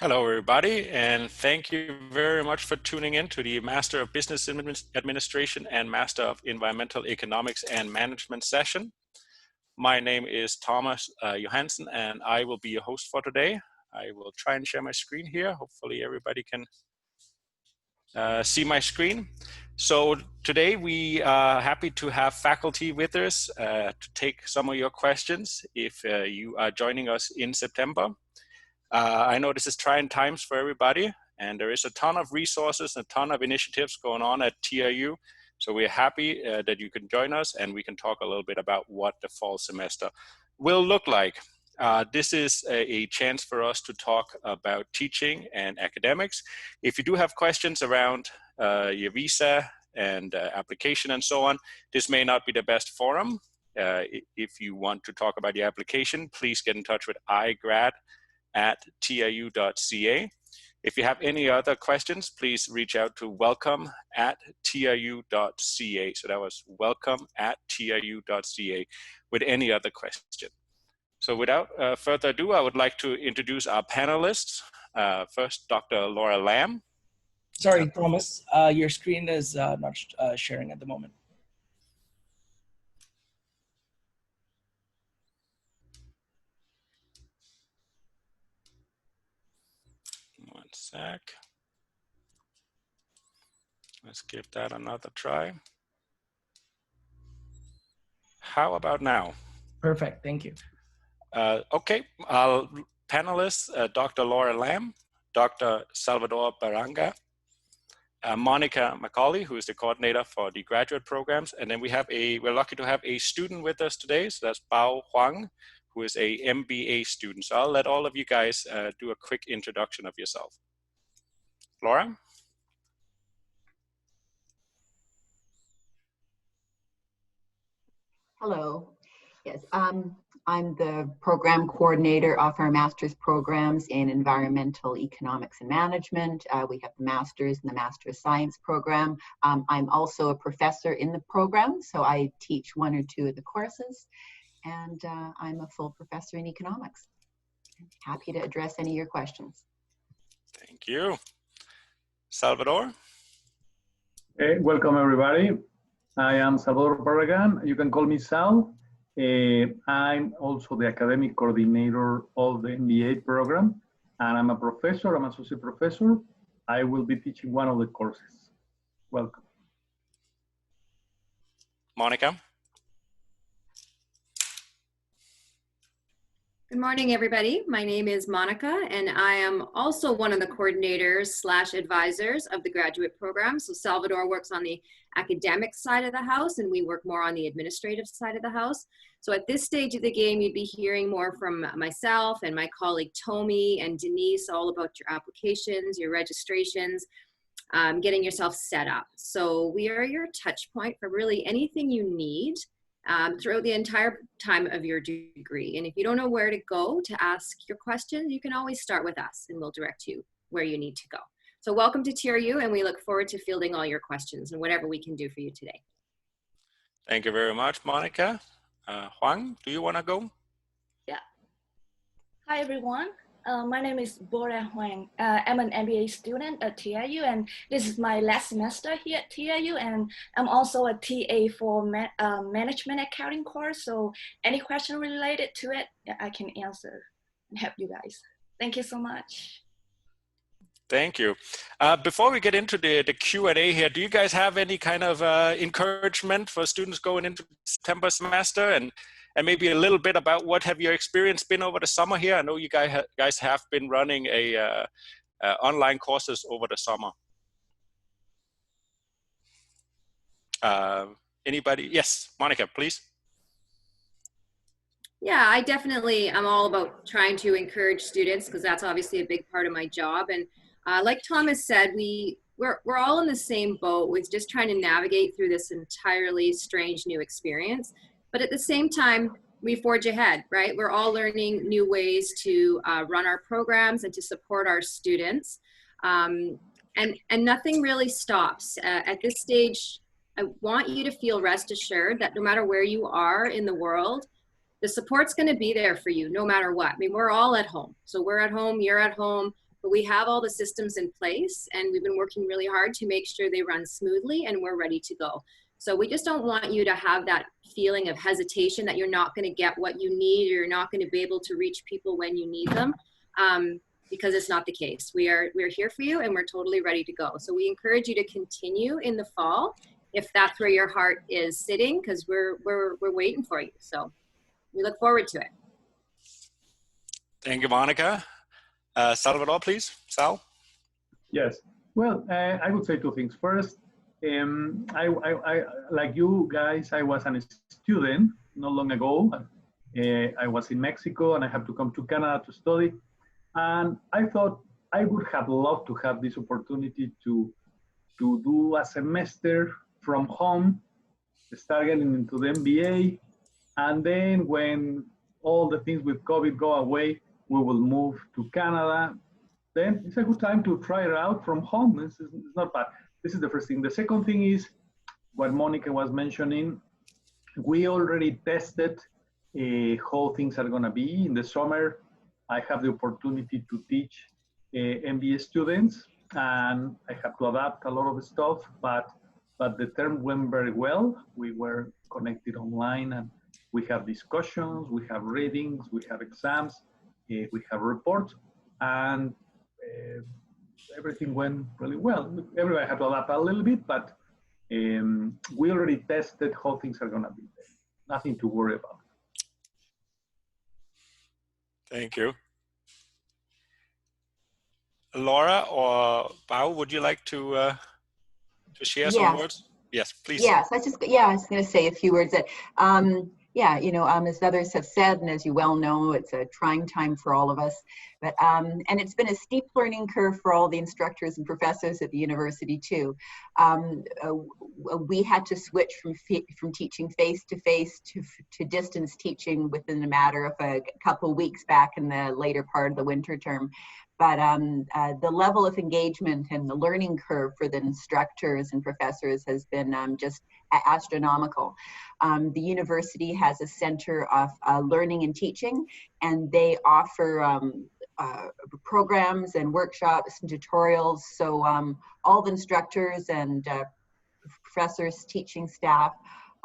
Hello, everybody, and thank you very much for tuning in to the Master of Business Administration and Master of Environmental Economics and Management session. My name is Thomas Johansen, and I will be your host for today. I will try and share my screen here. Hopefully everybody can see my screen. So today we are happy to have faculty with us to take some of your questions if you are joining us in September. I know this is trying times for everybody, and there is a ton of resources and a ton of initiatives going on at TRU. So we're happy that you can join us, and we can talk a little bit about what the fall semester will look like. This is a chance for us to talk about teaching and academics. If you do have questions around your visa and application and so on, this may not be the best forum. If you want to talk about your application, please get in touch with igrad@tru.ca. If you have any other questions, please reach out to welcome@tru.ca. So that was welcome@tru.ca with any other question. So without further ado, I would like to introduce our panelists. First, Dr. Laura Lamb. Sorry, Thomas, your screen is not sharing at the moment. One sec. Let's give that another try. How about now? Perfect, thank you. Okay, our panelists, Dr. Laura Lamb, Dr. Salvador Baranga, Monica Macaulay, who is the coordinator for the graduate programs, and then we're lucky to have a student with us today, so that's Bao Huang, who is a MBA student. So I'll let all of you guys do a quick introduction of yourself. Laura? Hello. Yes, I'm the program coordinator of our master's programs in environmental economics and management. We have the master's and the Master of Science program. I'm also a professor in the program, so I teach one or two of the courses, and I'm a full professor in economics. Happy to address any of your questions. Thank you. Salvador? Hey, welcome everybody. I am Salvador Barragan. You can call me Sal. I'm also the academic coordinator of the MBA program, and I'm a professor, I'm an associate professor. I will be teaching one of the courses. Welcome. Monica? Good morning, everybody. My name is Monica, and I am also one of the coordinators / advisors of the graduate program. So Salvador works on the academic side of the house, and we work more on the administrative side of the house. So at this stage of the game, you'd be hearing more from myself and my colleague Tomi and Denise all about your applications, your registrations, getting yourself set up. So we are your touch point for really anything you need throughout the entire time of your degree. And if you don't know where to go to ask your questions, you can always start with us and we'll direct you where you need to go. So welcome to TRU, and we look forward to fielding all your questions and whatever we can do for you today. Thank you very much, Monica. Huang, do you want to go? Yeah. Hi, everyone. My name is Bora Huang. I'm an MBA student at TRU, and this is my last semester here at TRU, and I'm also a TA for management accounting course, so any question related to it, I can answer and help you guys. Thank you so much. Thank you. Before we get into the Q&A here, do you guys have any kind of encouragement for students going into the September semester, and maybe a little bit about what have your experience been over the summer here? I know you guys have been running online courses over the summer. Anybody? Yes, Monica, please. Yeah, I definitely am all about trying to encourage students because that's obviously a big part of my job. And like Thomas said, we're all in the same boat with just trying to navigate through this entirely strange new experience. But at the same time, we forge ahead, right? We're all learning new ways to run our programs and to support our students. And nothing really stops. At this stage, I want you to feel rest assured that no matter where you are in the world, the support's going to be there for you no matter what. I mean, we're all at home. So we're at home, you're at home. but we have all the systems in place, and we've been working really hard to make sure they run smoothly and we're ready to go. So we just don't want you to have that feeling of hesitation that you're not going to get what you need, or you're not going to be able to reach people when you need them, because it's not the case. We're here for you, and we're totally ready to go. So we encourage you to continue in the fall if that's where your heart is sitting, because we're waiting for you. So we look forward to it. Thank you, Monica. Salvador, please. Sal? Yes. Well, I would say two things. First, I like you guys, I was a student not long ago. I was in Mexico and I had to come to Canada to study. And I thought I would have loved to have this opportunity to do a semester from home, start getting into the MBA. And then when all the things with COVID go away, we will move to Canada. Then it's a good time to try it out from home. It's not bad. This is the first thing. The second thing is what Monica was mentioning. We already tested how things are going to be. In the summer, I have the opportunity to teach MBA students, and I have to adapt a lot of stuff, but the term went very well. We were connected online, and we have discussions, we have readings, we have exams, we have reports, and everything went really well. Everybody had to adapt a little bit, but we already tested how things are going to be there. Nothing to worry about. Thank you. Laura or Bao, would you like to share some words? Yes, please. Yes, I was going to say a few words that, as others have said, and as you well know, it's a trying time for all of us. But and it's been a steep learning curve for all the instructors and professors at the university too. We had to switch from teaching face-to-face to distance teaching within a matter of a couple of weeks back in the later part of the winter term. But the level of engagement and the learning curve for the instructors and professors has been just astronomical. The university has a center of learning and teaching, and they offer programs and workshops and tutorials. So all the instructors and professors, teaching staff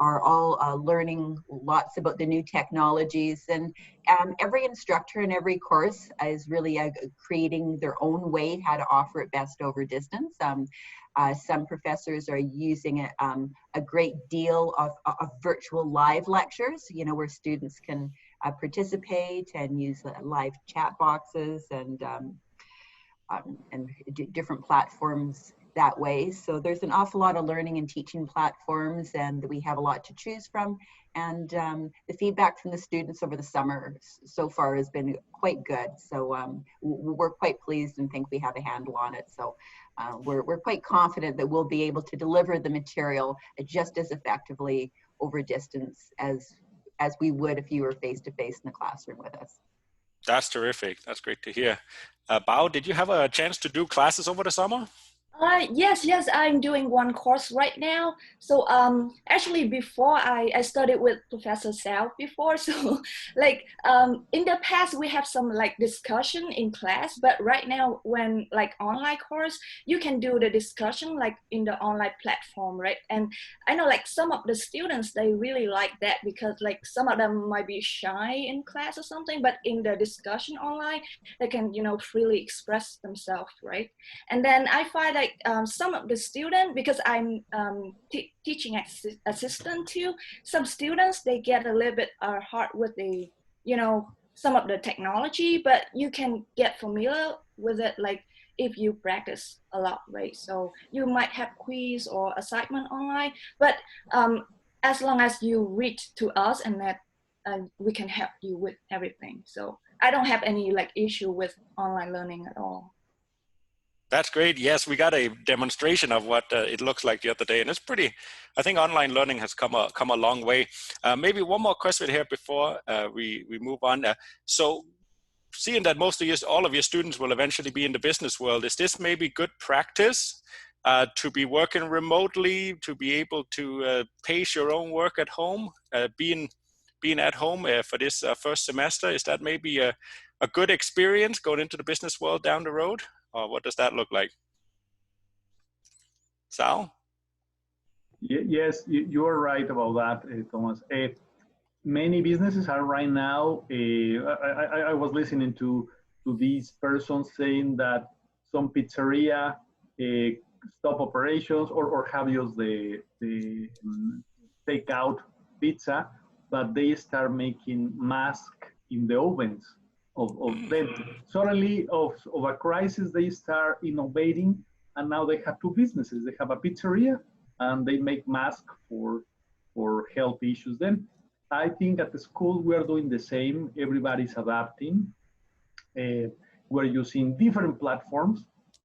are all learning lots about the new technologies, and every instructor in every course is really creating their own way how to offer it best over distance. Some professors are using a great deal of virtual live lectures, where students can participate and use live chat boxes and different platforms that way. So there's an awful lot of learning and teaching platforms, and we have a lot to choose from. And the feedback from the students over the summer so far has been quite good. So we're quite pleased and think we have a handle on it. So we're quite confident that we'll be able to deliver the material just as effectively over distance as we would if you were face-to-face in the classroom with us. That's terrific. That's great to hear. Bao, did you have a chance to do classes over the summer? Yes, I'm doing one course right now. So actually before I studied with Professor Sal before. So in the past we have some discussion in class, but right now when online course, you can do the discussion in the online platform, right? And I know some of the students, they really like that because some of them might be shy in class or something, but in the discussion online, they can, freely express themselves, right? And then I find some of the students, because I'm teaching assistant too, some students, they get a little bit hard with the, some of the technology, but you can get familiar with it if you practice a lot, right? So you might have quiz or assignment online, but as long as you reach to us and that we can help you with everything. So I don't have any issue with online learning at all. That's great. Yes, we got a demonstration of what it looks like the other day, and it's pretty. I think online learning has come a long way. Maybe one more question here before we move on. So, seeing that all of your students will eventually be in the business world, is this maybe good practice to be working remotely, to be able to pace your own work at home, being being at home for this first semester? Is that maybe a good experience going into the business world down the road? Or what does that look like? Sal? Yes, you are right about that, Thomas. Many businesses are right now, I was listening to these persons saying that some pizzeria stop operations or have used the takeout pizza, but they start making masks in the ovens of them. Suddenly of a crisis, they start innovating, and now they have two businesses. They have a pizzeria and they make masks for health issues. Then I think at the school we are doing the same. Everybody's adapting. We're using different platforms.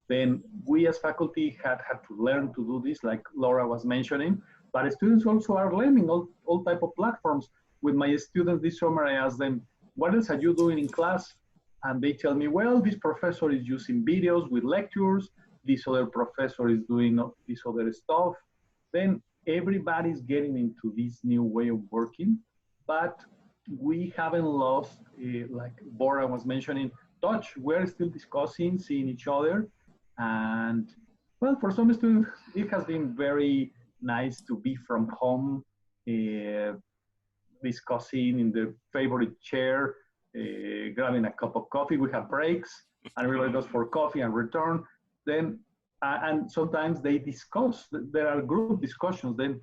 Then we as faculty had to learn to do this, like Laura was mentioning. But students also are learning all type of platforms. With my students this summer, I asked them, what else are you doing in class? And they tell me, well, this professor is using videos with lectures. This other professor is doing this other stuff. Then everybody's getting into this new way of working. But we haven't lost, like Bora was mentioning, touch. We're still discussing, seeing each other. And well, for some students, it has been very nice to be from home, discussing in the favorite chair, grabbing a cup of coffee. We have breaks, and everybody goes for coffee and return. Then, and sometimes they discuss. There are group discussions. Then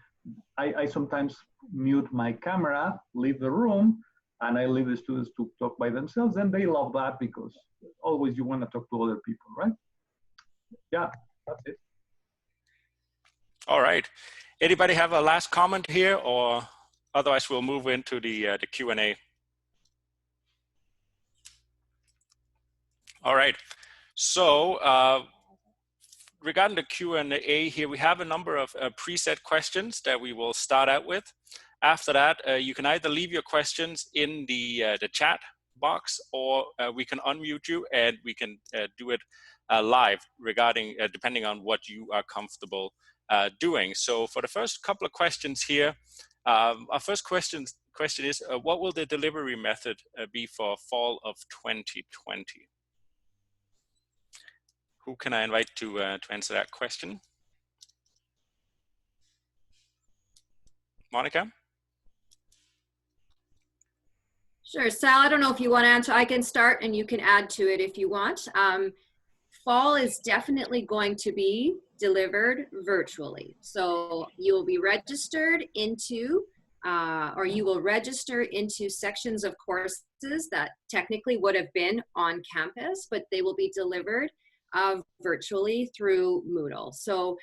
I sometimes mute my camera, leave the room, and I leave the students to talk by themselves. And they love that because always you want to talk to other people, right? Yeah, that's it. All right. Anybody have a last comment here, or otherwise we'll move into the Q&A. All right. So regarding the Q&A here, we have a number of preset questions that we will start out with. After that, you can either leave your questions in the chat box, or we can unmute you and we can do it live regarding, depending on what you are comfortable doing. So for the first couple of questions here, our first question is, what will the delivery method be for fall of 2020? Who can I invite to answer that question? Monica? Sure, Sal, I don't know if you want to answer. I can start and you can add to it if you want. Fall is definitely going to be delivered virtually. So you will be registered into, or you will register into sections of courses that technically would have been on campus, but they will be delivered virtually through Moodle. So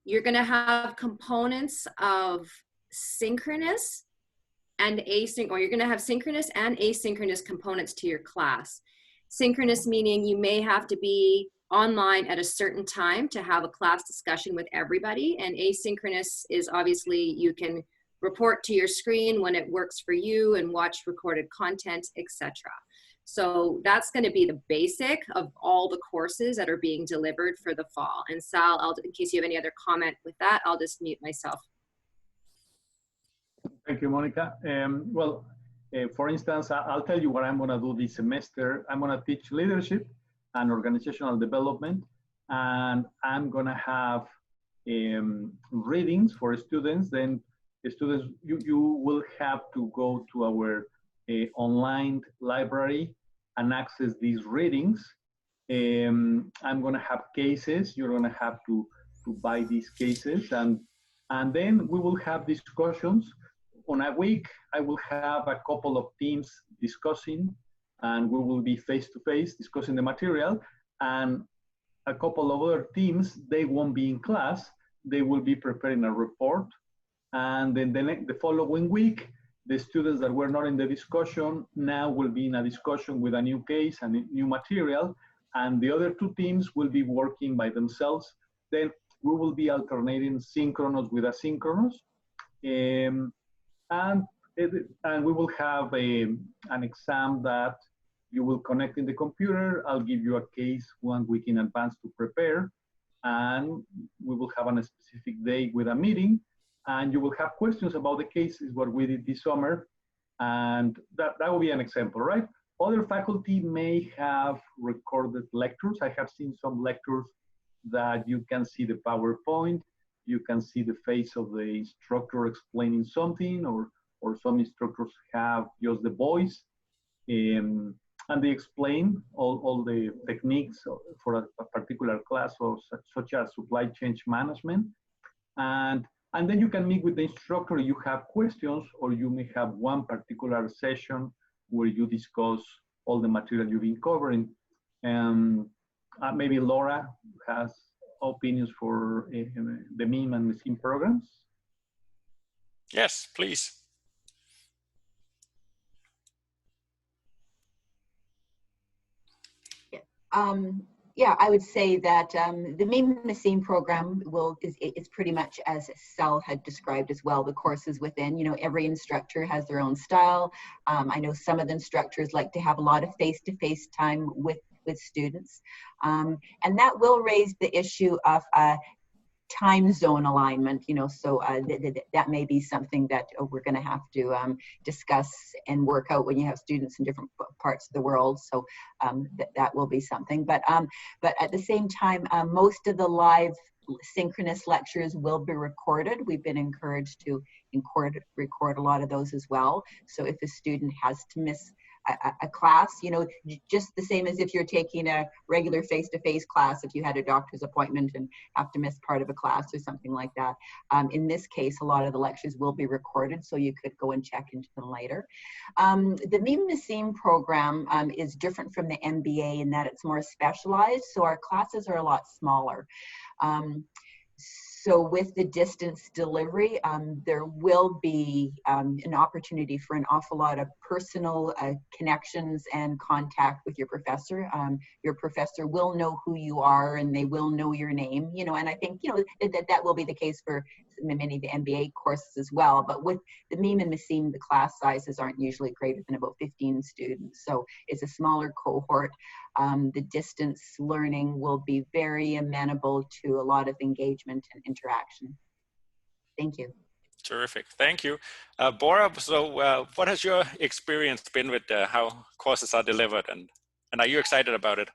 you're going to have components of synchronous and asynchronous, or you're going to have synchronous and asynchronous components to your class. Synchronous meaning you may have to be online at a certain time to have a class discussion with everybody, and asynchronous is obviously you can report to your screen when it works for you and watch recorded content, etc. So that's going to be the basic of all the courses that are being delivered for the fall. And Sal, in case you have any other comment with that, I'll just mute myself. Thank you, Monica. For instance, I'll tell you what I'm going to do this semester. I'm going to teach leadership and organizational development, and I'm going to have readings for students. Then the students, you will have to go to our online library and access these readings. I'm going to have cases. You're going to have to buy these cases, and then we will have discussions. On a week, I will have a couple of teams discussing, and we will be face-to-face discussing the material. And a couple of other teams, they won't be in class. They will be preparing a report. And then the following week, the students that were not in the discussion now will be in a discussion with a new case and new material. And the other two teams will be working by themselves. Then we will be alternating synchronous with asynchronous. And we will have an exam that you will connect in the computer. I'll give you a case 1 week in advance to prepare. And we will have on a specific day with a meeting. and you will have questions about the cases, what we did this summer, and that will be an example, right? Other faculty may have recorded lectures. I have seen some lectures that you can see the PowerPoint, you can see the face of the instructor explaining something, or some instructors have just the voice, and they explain all the techniques for a particular class, such as supply chain management. And then you can meet with the instructor if you have questions, or you may have one particular session where you discuss all the material you've been covering. Maybe Laura has opinions for the MEEM and MScEEM programs. Yes, please. Yeah, I would say that the MEEM and MScEEM program is pretty much as Sal had described as well, the courses within. You know, every instructor has their own style. I know some of the instructors like to have a lot of face-to-face time with students. And that will raise the issue of time zone alignment, you know, so that may be something that we're going to have to discuss and work out when you have students in different parts of the world. So that will be something. But at the same time, most of the live synchronous lectures will be recorded. We've been encouraged to record a lot of those as well. So if a student has to miss a class, you know, just the same as if you're taking a regular face-to-face class, if you had a doctor's appointment and have to miss part of a class or something like that. In this case, a lot of the lectures will be recorded, so you could go and check into them later. The MEEM and MScEEM program is different from the MBA in that it's more specialized, so our classes are a lot smaller. So with the distance delivery, there will be an opportunity for an awful lot of personal connections and contact with your professor. Your professor will know who you are and they will know your name, you know, and I think, you know, that will be the case for many of the MBA courses as well. But with the MEEM and MScEEM, the class sizes aren't usually greater than about 15 students. So it's a smaller cohort. The distance learning will be very amenable to a lot of engagement and interaction. Thank you. Terrific, thank you. Bora, so what has your experience been with how courses are delivered, and are you excited about it?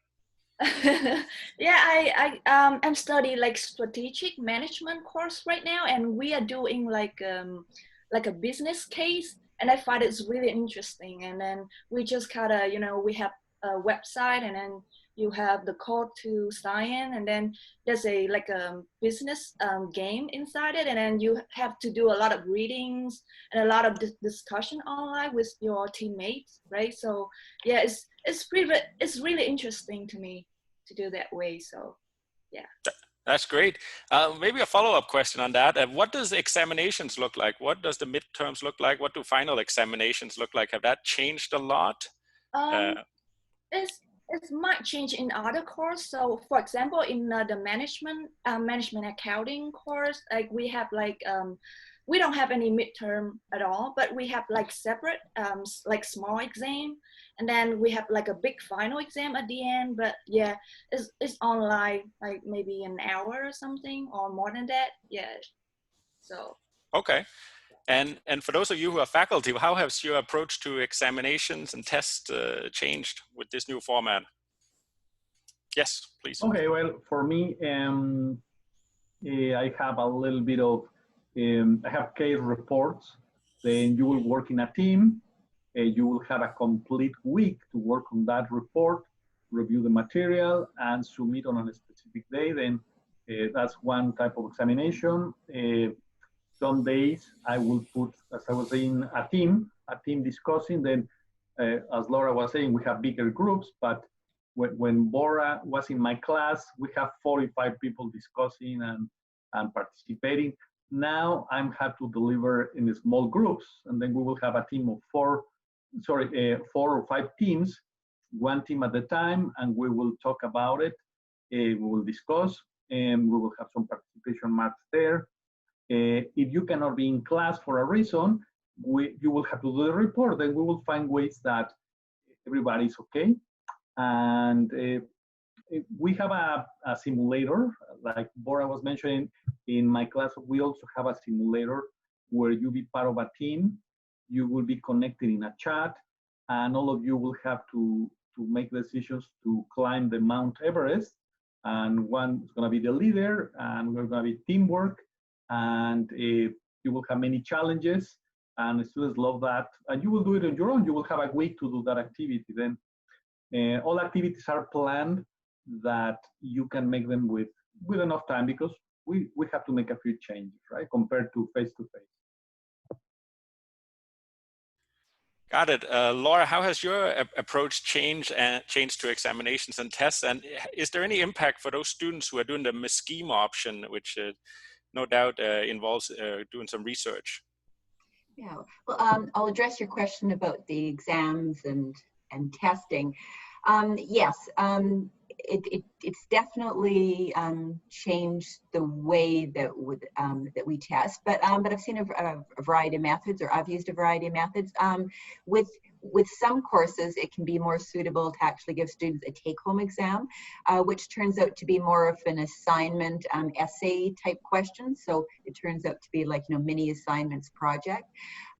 Yeah, I'm studying like strategic management course right now, and we are doing like a business case, and I find it's really interesting. And then we just kind of, you know, we have a website, and then you have the code to sign in, and then there's a like a business game inside it, and then you have to do a lot of readings and a lot of discussion online with your teammates, right? So yeah, it's really interesting to me to do that way. So yeah, that's great. Maybe a follow-up question on that. What does examinations look like? What does the midterms look like? What do final examinations look like? Have that changed a lot? It might change in other course. So for example, in the management accounting course, like we have like we don't have any midterm at all, but we have like separate like small exam, and then we have like a big final exam at the end. But yeah, it's online, like maybe an hour or something, or more than that. Yeah. So okay. And for those of you who are faculty, how has your approach to examinations and tests changed with this new format? Yes, please. Okay, well, for me, I have a little bit of, I have case reports. Then you will work in a team. You will have a complete week to work on that report, review the material, and submit on a specific day. Then that's one type of examination. Some days I will put, as I was saying, a team discussing. Then, as Laura was saying, we have bigger groups, but when Bora was in my class, we have 45 people discussing and participating. Now I'm have to deliver in small groups, and then we will have a team of 4 or 5 teams, one team at a time, and we will talk about it. We will discuss, and we will have some participation marks there. If you cannot be in class for a reason, you will have to do the report. Then we will find ways that everybody is okay. And we have a simulator, like Bora was mentioning. In my class, we also have a simulator where you be part of a team. You will be connected in a chat, and all of you will have to make decisions to climb the Mount Everest. And one is going to be the leader, and we're going to be teamwork, and you will have many challenges, and the students love that. And you will do it on your own. You will have a week to do that activity. Then all activities are planned that you can make them with enough time, because we have to make a few changes, right, compared to face-to-face. Got it. Laura, how has your approach changed to examinations and tests? And is there any impact for those students who are doing the MScEEM option, which no doubt involves doing some research? Yeah, well, I'll address your question about the exams and testing. Yes, it's definitely changed the way that we test, but I've seen a variety of methods, or I've used a variety of methods. With some courses, it can be more suitable to actually give students a take-home exam, which turns out to be more of an assignment essay type question. So it turns out to be like, mini assignments project.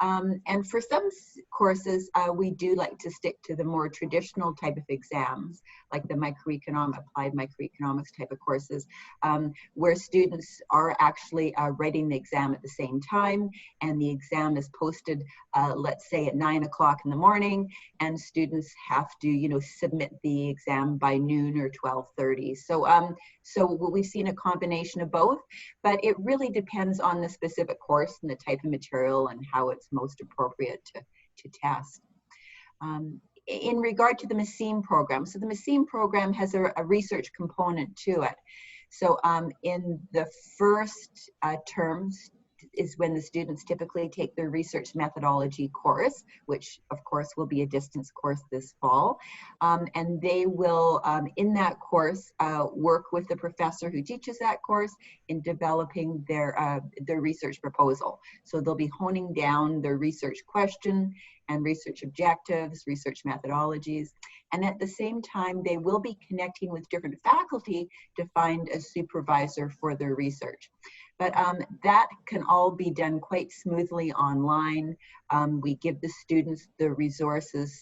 And for some courses, we do like to stick to the more traditional type of exams, like the applied microeconomics type of courses, where students are actually writing the exam at the same time, and the exam is posted, let's say at 9 o'clock in the morning, and students have to, submit the exam by noon or 12:30. So we've seen a combination of both, but it really depends on the specific course and the type of material and how it's most appropriate to test. In regard to the MScEEM program, so the MScEEM program has a research component to it. So in the first terms is when the students typically take their research methodology course, which of course will be a distance course this fall. And they will, in that course, work with the professor who teaches that course in developing their research proposal. So they'll be honing down their research question and research objectives, research methodologies. And at the same time, they will be connecting with different faculty to find a supervisor for their research. But that can all be done quite smoothly online. We give the students the resources.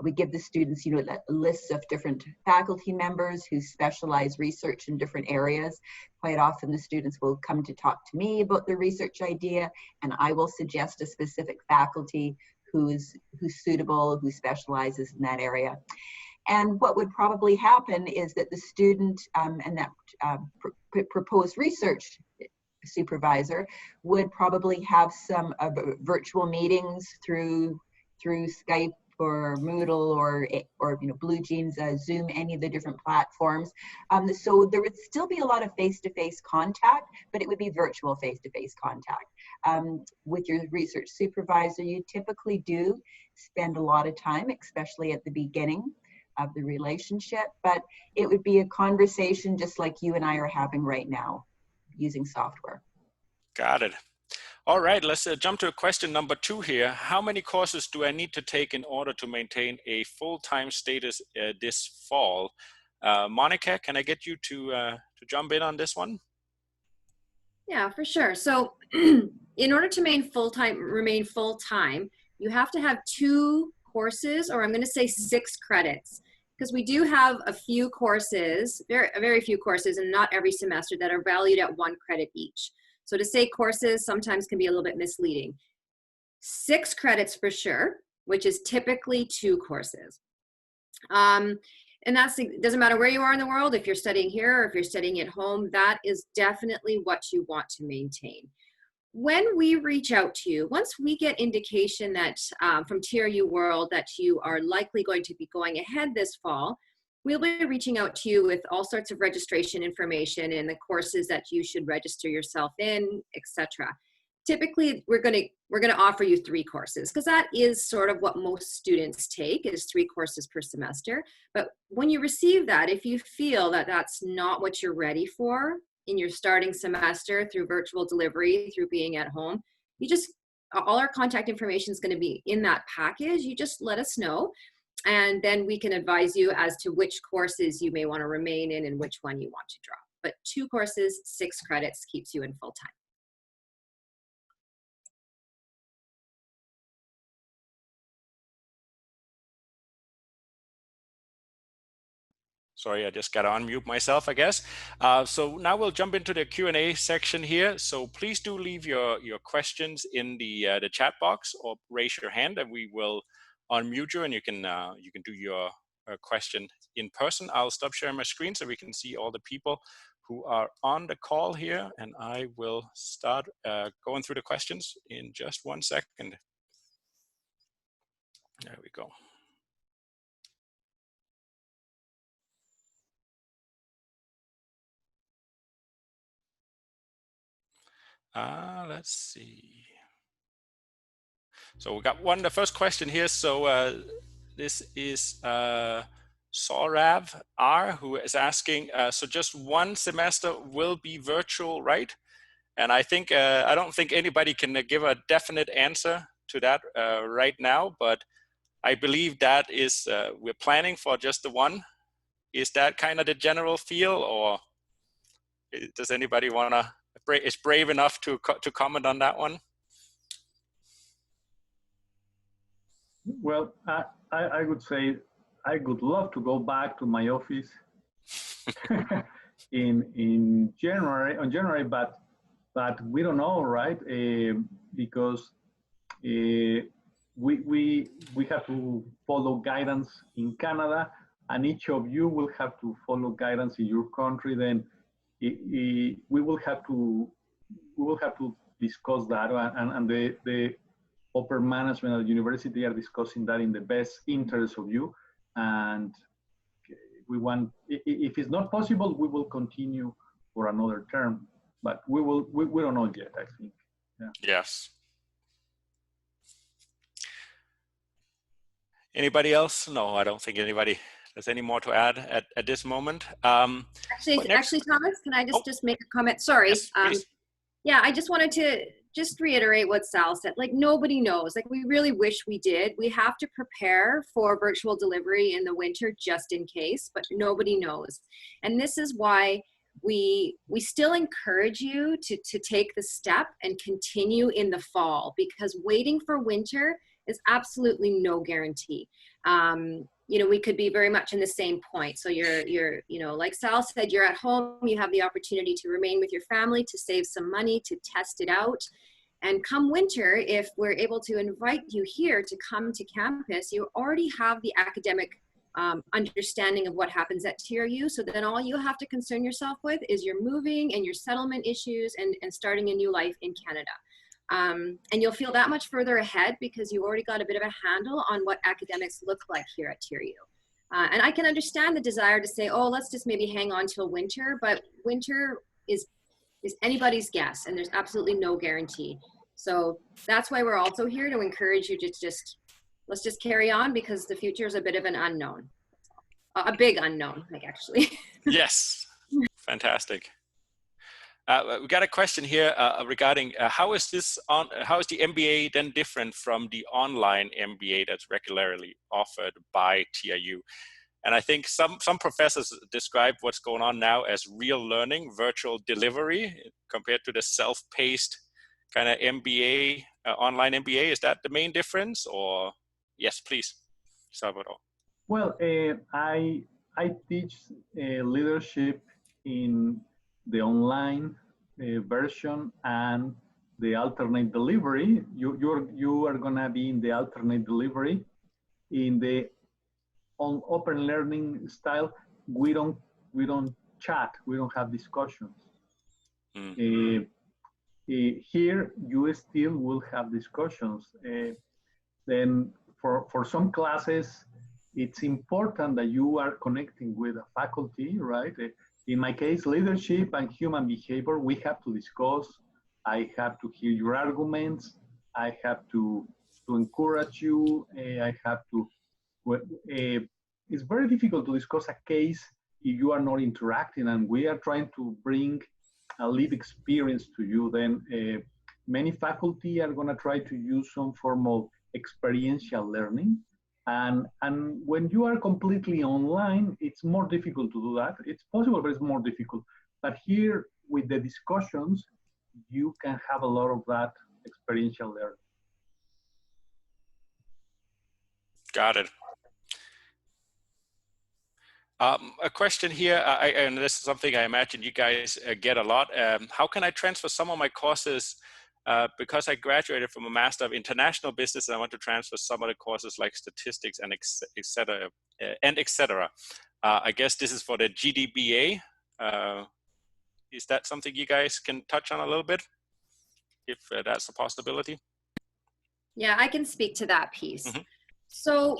We give the students, lists of different faculty members who specialize research in different areas. Quite often the students will come to talk to me about their research idea, and I will suggest a specific faculty who's suitable, who specializes in that area. And what would probably happen is that the student and that proposed research supervisor would probably have some virtual meetings through Skype or Moodle or Blue Jeans, Zoom, any of the different platforms. So there would still be a lot of face-to-face contact, but it would be virtual face-to-face contact. With your research supervisor, you typically do spend a lot of time, especially at the beginning of the relationship, but it would be a conversation just like you and I are having right now, using software. Got it. All right, let's jump to question number 2 here. How many courses do I need to take in order to maintain a full-time status this fall? Monica, can I get you to jump in on this one? Yeah, for sure. So in order to remain full-time, you have to have 2 courses, or I'm going to say 6 credits, because we do have a few courses, very few courses, and not every semester, that are valued at 1 credit each. So to say courses sometimes can be a little bit misleading. 6 credits for sure, which is typically 2 courses. And it doesn't matter where you are in the world, if you're studying here or if you're studying at home, that is definitely what you want to maintain. When we reach out to you, once we get indication that from TRU World that you are likely going to be going ahead this fall, we'll be reaching out to you with all sorts of registration information and the courses that you should register yourself in, etc. Typically, we're going to offer you 3 courses, because that is sort of what most students take, is 3 courses per semester. But when you receive that, if you feel that that's not what you're ready for in your starting semester through virtual delivery, through being at home, all our contact information is going to be in that package. You just let us know. And then we can advise you as to which courses you may want to remain in and which one you want to drop. But 2 courses, 6 credits keeps you in full time. Sorry, I just got to unmute myself, I guess. So now we'll jump into the Q&A section here. So please do leave your questions in the chat box or raise your hand, and we will unmute you, and you can do your question in person. I'll stop sharing my screen so we can see all the people who are on the call here, and I will start going through the questions in just 1 second. There we go. Let's see. So we got the first question here. So this is Saurav R, who is asking, so just 1 semester will be virtual, right? And I think, I don't think anybody can give a definite answer to that right now, but I believe that is, we're planning for just the 1. Is that kind of the general feel, or does anybody want to, is brave enough to comment on that one? Well, I would say I would love to go back to my office in January, but we don't know, right? Because we have to follow guidance in Canada, and each of you will have to follow guidance in your country. Then we will have to discuss that, and the upper management at the university are discussing that in the best interest of you. And we want, if it's not possible, we will continue for another term, but we don't know yet, I think. Yeah. Yes. Anybody else? No, I don't think anybody has any more to add at this moment. Actually, Thomas, can I just make a comment? Sorry. Yes, yeah, I just wanted to just reiterate what Sal said. Like, nobody knows. Like, we really wish we did. We have to prepare for virtual delivery in the winter just in case, but nobody knows. And this is why we still encourage you to take the step and continue in the fall, because waiting for winter is absolutely no guarantee. You know, we could be very much in the same point. So you're, you know, like Sal said, you're at home, you have the opportunity to remain with your family, to save some money, to test it out. And come winter, if we're able to invite you here to come to campus, you already have the academic understanding of what happens at TRU. So then all you have to concern yourself with is your moving and your settlement issues and starting a new life in Canada. And you'll feel that much further ahead because you already got a bit of a handle on what academics look like here at TRU. And I can understand the desire to say, oh, let's just maybe hang on till winter, but winter is anybody's guess, and there's absolutely no guarantee. So that's why we're also here to encourage you to let's just carry on, because the future is a bit of an unknown, a big unknown, like, actually. Yes, fantastic. We got a question here regarding how is the MBA then different from the online MBA that's regularly offered by TRU? And I think some professors describe what's going on now as real learning, virtual delivery, compared to the self-paced kind of MBA, online MBA. Is that the main difference? Or yes, please, Salvador. Well, I teach leadership in the online version and the alternate delivery. You are gonna be in the alternate delivery. In the open learning style, we don't chat, we don't have discussions. Here you still will have discussions. Then for some classes, it's important that you are connecting with a faculty, right? In my case, leadership and human behavior, we have to discuss. I have to hear your arguments. I have to encourage you. I have to, it's very difficult to discuss a case if you are not interacting, and we are trying to bring a lived experience to you. Then many faculty are gonna try to use some form of experiential learning. And when you are completely online, it's more difficult to do that. It's possible, but it's more difficult. But here with the discussions, you can have a lot of that experiential learning. Got it. A question here, and this is something I imagine you guys get a lot. How can I transfer some of my courses because I graduated from a Master of International Business and I want to transfer some of the courses like statistics and et cetera. I guess this is for the GDBA. Is that something you guys can touch on a little bit, if that's a possibility? Yeah, I can speak to that piece. Mm-hmm. So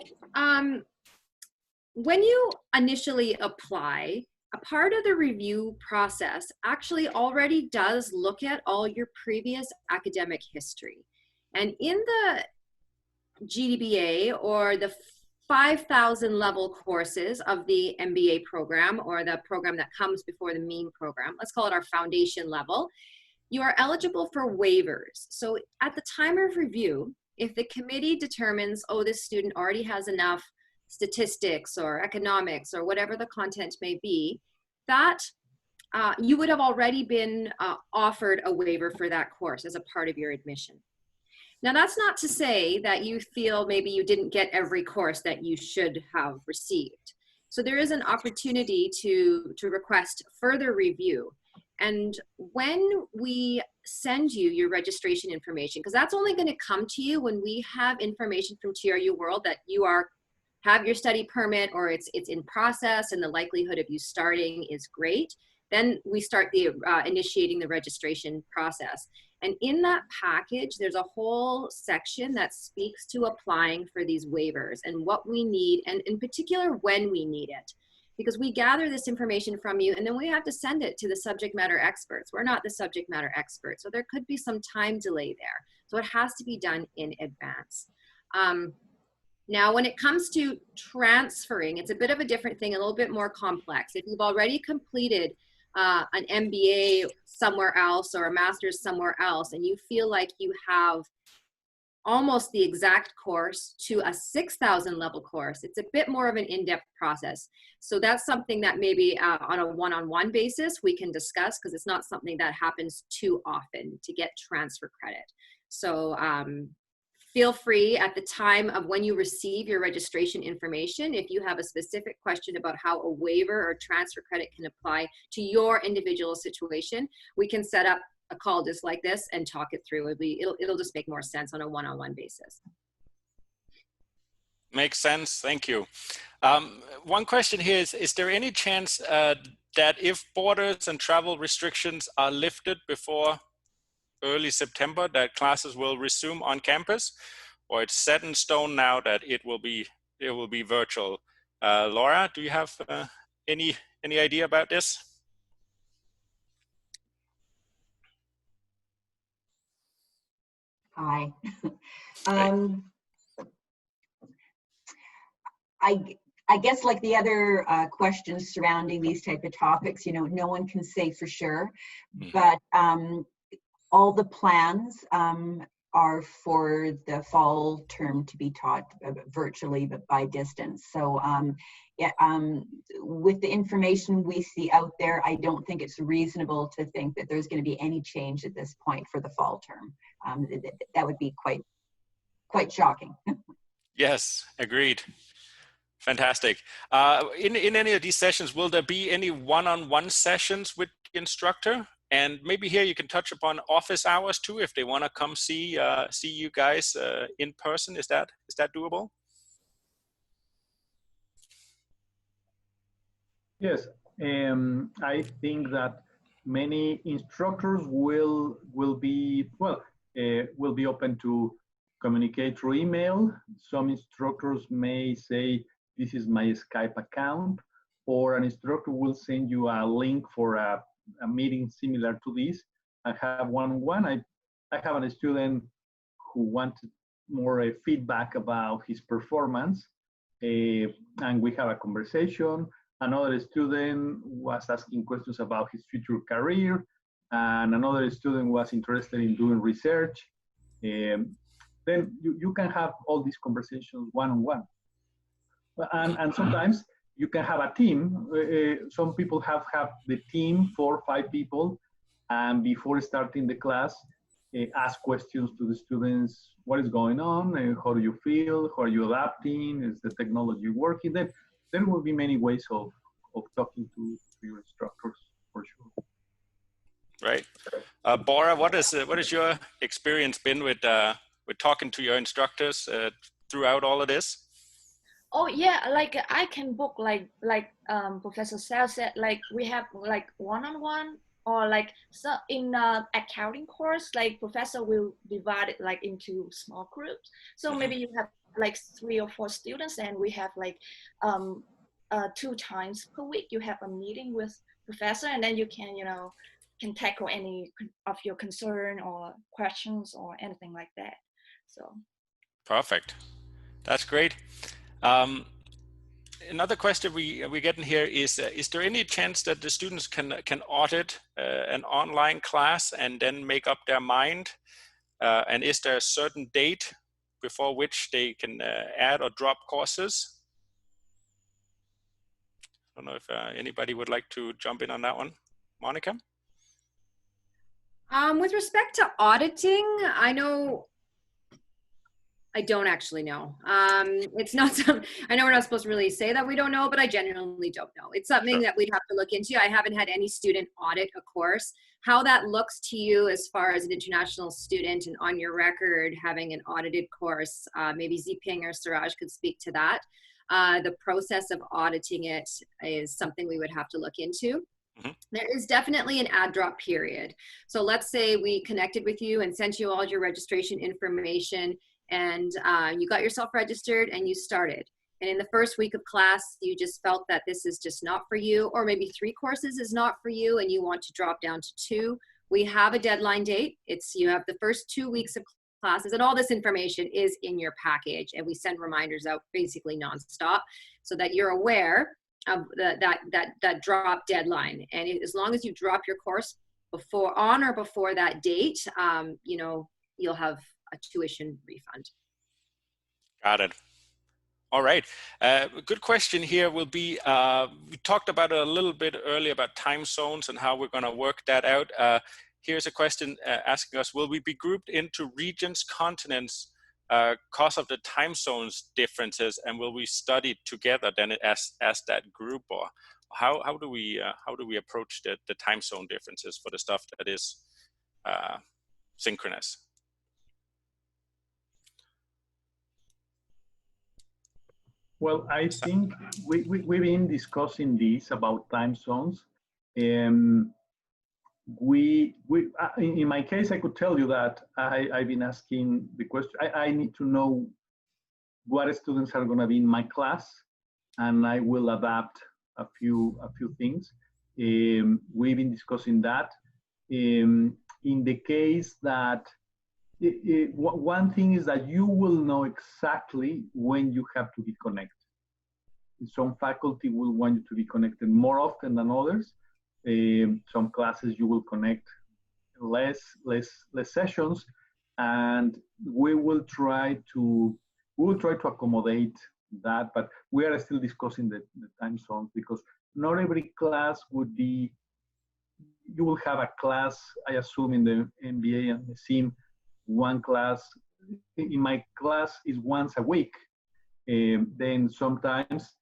when you initially apply, a part of the review process actually already does look at all your previous academic history. And in the GDBA, or the 5,000 level courses of the MBA program, or the program that comes before the MEEM program, let's call it our foundation level, you are eligible for waivers. So at the time of review, if the committee determines, oh, this student already has enough statistics or economics or whatever the content may be, that you would have already been offered a waiver for that course as a part of your admission. Now, that's not to say that you feel maybe you didn't get every course that you should have received. So there is an opportunity to request further review. And when we send you your registration information, because that's only going to come to you when we have information from TRU World that you have your study permit, or it's in process and the likelihood of you starting is great, then we start the initiating the registration process. And in that package, there's a whole section that speaks to applying for these waivers and what we need, and in particular, when we need it. Because we gather this information from you and then we have to send it to the subject matter experts. We're not the subject matter experts, so there could be some time delay there. So it has to be done in advance. Now, when it comes to transferring, it's a bit of a different thing, a little bit more complex. If you've already completed an MBA somewhere else or a master's somewhere else, and you feel like you have almost the exact course to a 6,000 level course, it's a bit more of an in-depth process. So that's something that maybe on a one-on-one basis we can discuss, because it's not something that happens too often to get transfer credit. So feel free at the time of when you receive your registration information, if you have a specific question about how a waiver or transfer credit can apply to your individual situation, we can set up a call just like this and talk it through. It'll just make more sense on a one-on-one basis. Makes sense. Thank you. One question here is there any chance that if borders and travel restrictions are lifted before early September, that classes will resume on campus, or it's set in stone now that it will be virtual? Laura, do you have any idea about this? Hi. I guess like the other questions surrounding these type of topics, you know, no one can say for sure, but all the plans are for the fall term to be taught virtually, but by distance. So yeah, with the information we see out there, I don't think it's reasonable to think that there's going to be any change at this point for the fall term. That would be quite shocking. Yes, agreed. Fantastic. In any of these sessions, will there be any one-on-one sessions with the instructor? And maybe here you can touch upon office hours too, if they want to come see you guys in person. Is that doable? Yes, I think that many instructors will be open to communicate through email. Some instructors may say, "This is my Skype account," or an instructor will send you a link for a meeting similar to this. I have one-on-one. I have a student who wanted more feedback about his performance, and we have a conversation. Another student was asking questions about his future career, and another student was interested in doing research. Then you can have all these conversations one-on-one. And sometimes you can have a team. Some people have the team, 4 or 5 people, and before starting the class, ask questions to the students. What is going on? How do you feel? How are you adapting? Is the technology working? Then there will be many ways of talking to your instructors, for sure. Right. Bora, what is your experience been with talking to your instructors throughout all of this? Oh yeah, like I can book like Professor Sal said, like we have like one-on-one, or like so in accounting course, like professor will divide it like into small groups. So maybe you have like 3 or 4 students, and we have like 2 times per week you have a meeting with professor, and then you can tackle any of your concern or questions or anything like that. So perfect. That's great. Another question we get in here is there any chance that the students can audit an online class and then make up their mind? And is there a certain date before which they can add or drop courses? I don't know if anybody would like to jump in on that one. Monica? With respect to auditing, I don't actually know. It's not some, I know we're not supposed to really say that we don't know, but I genuinely don't know. It's something that we'd have to look into. I haven't had any student audit a course. How that looks to you as far as an international student and on your record having an audited course, maybe Ziping or Suraj could speak to that. The process of auditing it is something we would have to look into. There is definitely an add drop period. So let's say we connected with you and sent you all your registration information, and you got yourself registered and you started. And in the first week of class, you just felt that this is just not for you, or maybe 3 courses is not for you and you want to drop down to 2. We have a deadline date. You have the first 2 weeks of classes, and all this information is in your package, and we send reminders out basically nonstop so that you're aware of that drop deadline. And as long as you drop your course on or before that date, you'll have a tuition refund. Got it. All right. Good question here will be, we talked about it a little bit earlier about time zones and how we're going to work that out. Here's a question asking us, will we be grouped into regions, continents, because of the time zones differences, and will we study together then as that group, or how do we approach the time zone differences for the stuff that is synchronous? Well, I think we've been discussing this about time zones. In my case, I could tell you that I've been asking the question. I need to know what students are going to be in my class, and I will adapt a few things. We've been discussing that. In the case that one thing is that you will know exactly when you have to be connected. Some faculty will want you to be connected more often than others. Some classes you will connect less sessions, and we will try to accommodate that, but we are still discussing the time zones, because not every class would be, you will have a class, I assume in the MBA and MScEEM, one class, in my class is once a week. Then sometimes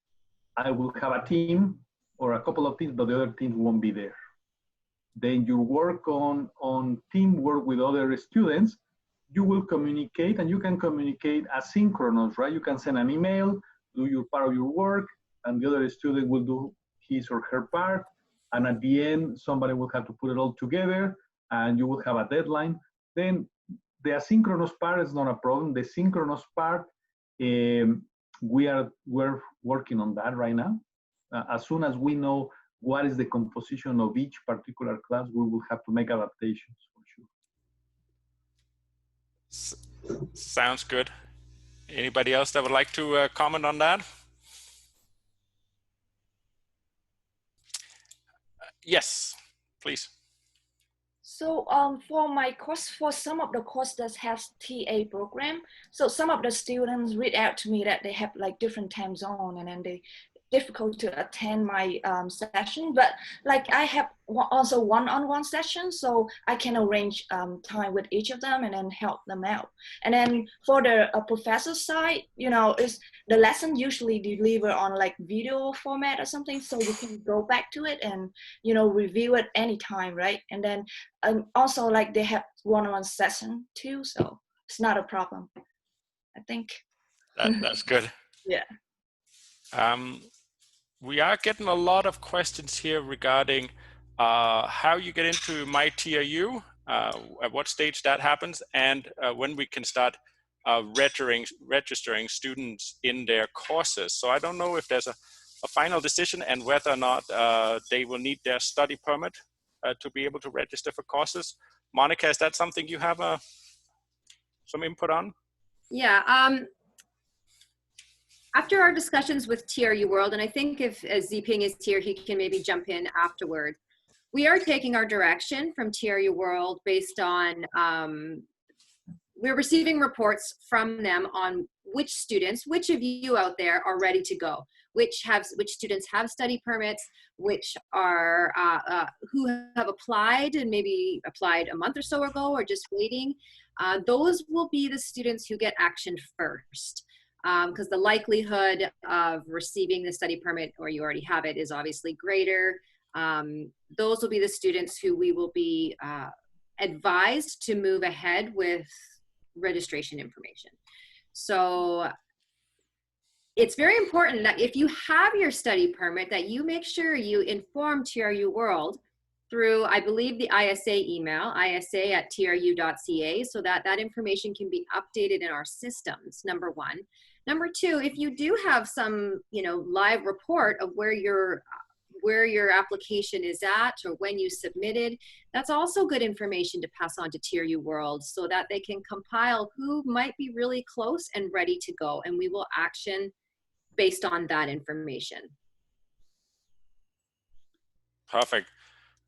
I will have a team or a couple of teams, but the other teams won't be there. Then you work on teamwork with other students. You will communicate, and you can communicate asynchronous, right? You can send an email, do your part of your work, and the other student will do his or her part. And at the end, somebody will have to put it all together, and you will have a deadline. Then the asynchronous part is not a problem. The synchronous part, we're working on that right now. As soon as we know what is the composition of each particular class, we will have to make adaptations for sure. Sounds good. Anybody else that would like to comment on that? Yes, please. So for my course, for some of the course that has TA program, so some of the students read out to me that they have like different time zone and then they difficult to attend my session, but like I have also one-on-one session, so I can arrange time with each of them and then help them out. And then for the professor side, you know, is the lesson usually delivered on like video format or something, so you can go back to it and, you know, review it anytime, right? And then also like they have one-on-one session too, so it's not a problem, I think. That's good. Yeah. We are getting a lot of questions here regarding how you get into My TRU, at what stage that happens, and when we can start registering students in their courses. So I don't know if there's a final decision and whether or not they will need their study permit to be able to register for courses. Monica, is that something you have some input on? Yeah. After our discussions with TRU World, and I think if Ziping is here, he can maybe jump in afterward. We are taking our direction from TRU World based on, we're receiving reports from them on which students, which of you out there are ready to go, which students have study permits, which are, who have applied and maybe applied a month or so ago or just waiting. Those will be the students who get actioned first. Because the likelihood of receiving the study permit, or you already have it, is obviously greater. Those will be the students who we will be advised to move ahead with registration information. So it's very important that if you have your study permit, that you make sure you inform TRU World through, I believe, the ISA email, isa@tru.ca, so that that information can be updated in our systems, number one. Number two, if you do have some, you know, live report of where your application is at or when you submitted, that's also good information to pass on to TRU World so that they can compile who might be really close and ready to go, and we will action based on that information. Perfect.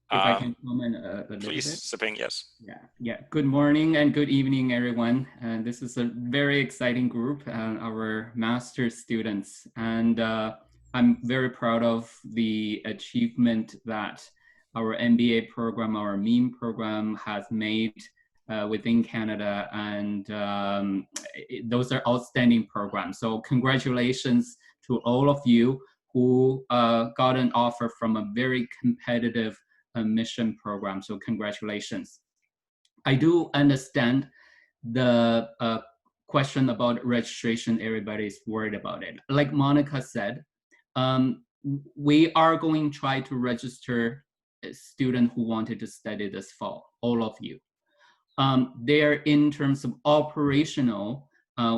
If I can comment a little Please, bit. Ziping, yes. Yeah. Good morning and good evening, everyone. And this is a very exciting group, our master's students. And I'm very proud of the achievement that our MBA program, our MEEM program has made within Canada. And those are outstanding programs. So congratulations to all of you who got an offer from a very competitive mission program. So congratulations. I do understand the question about registration. Everybody's worried about it. Like Monica said, we are going to try to register a student who wanted to study this fall, all of you. There, in terms of operational,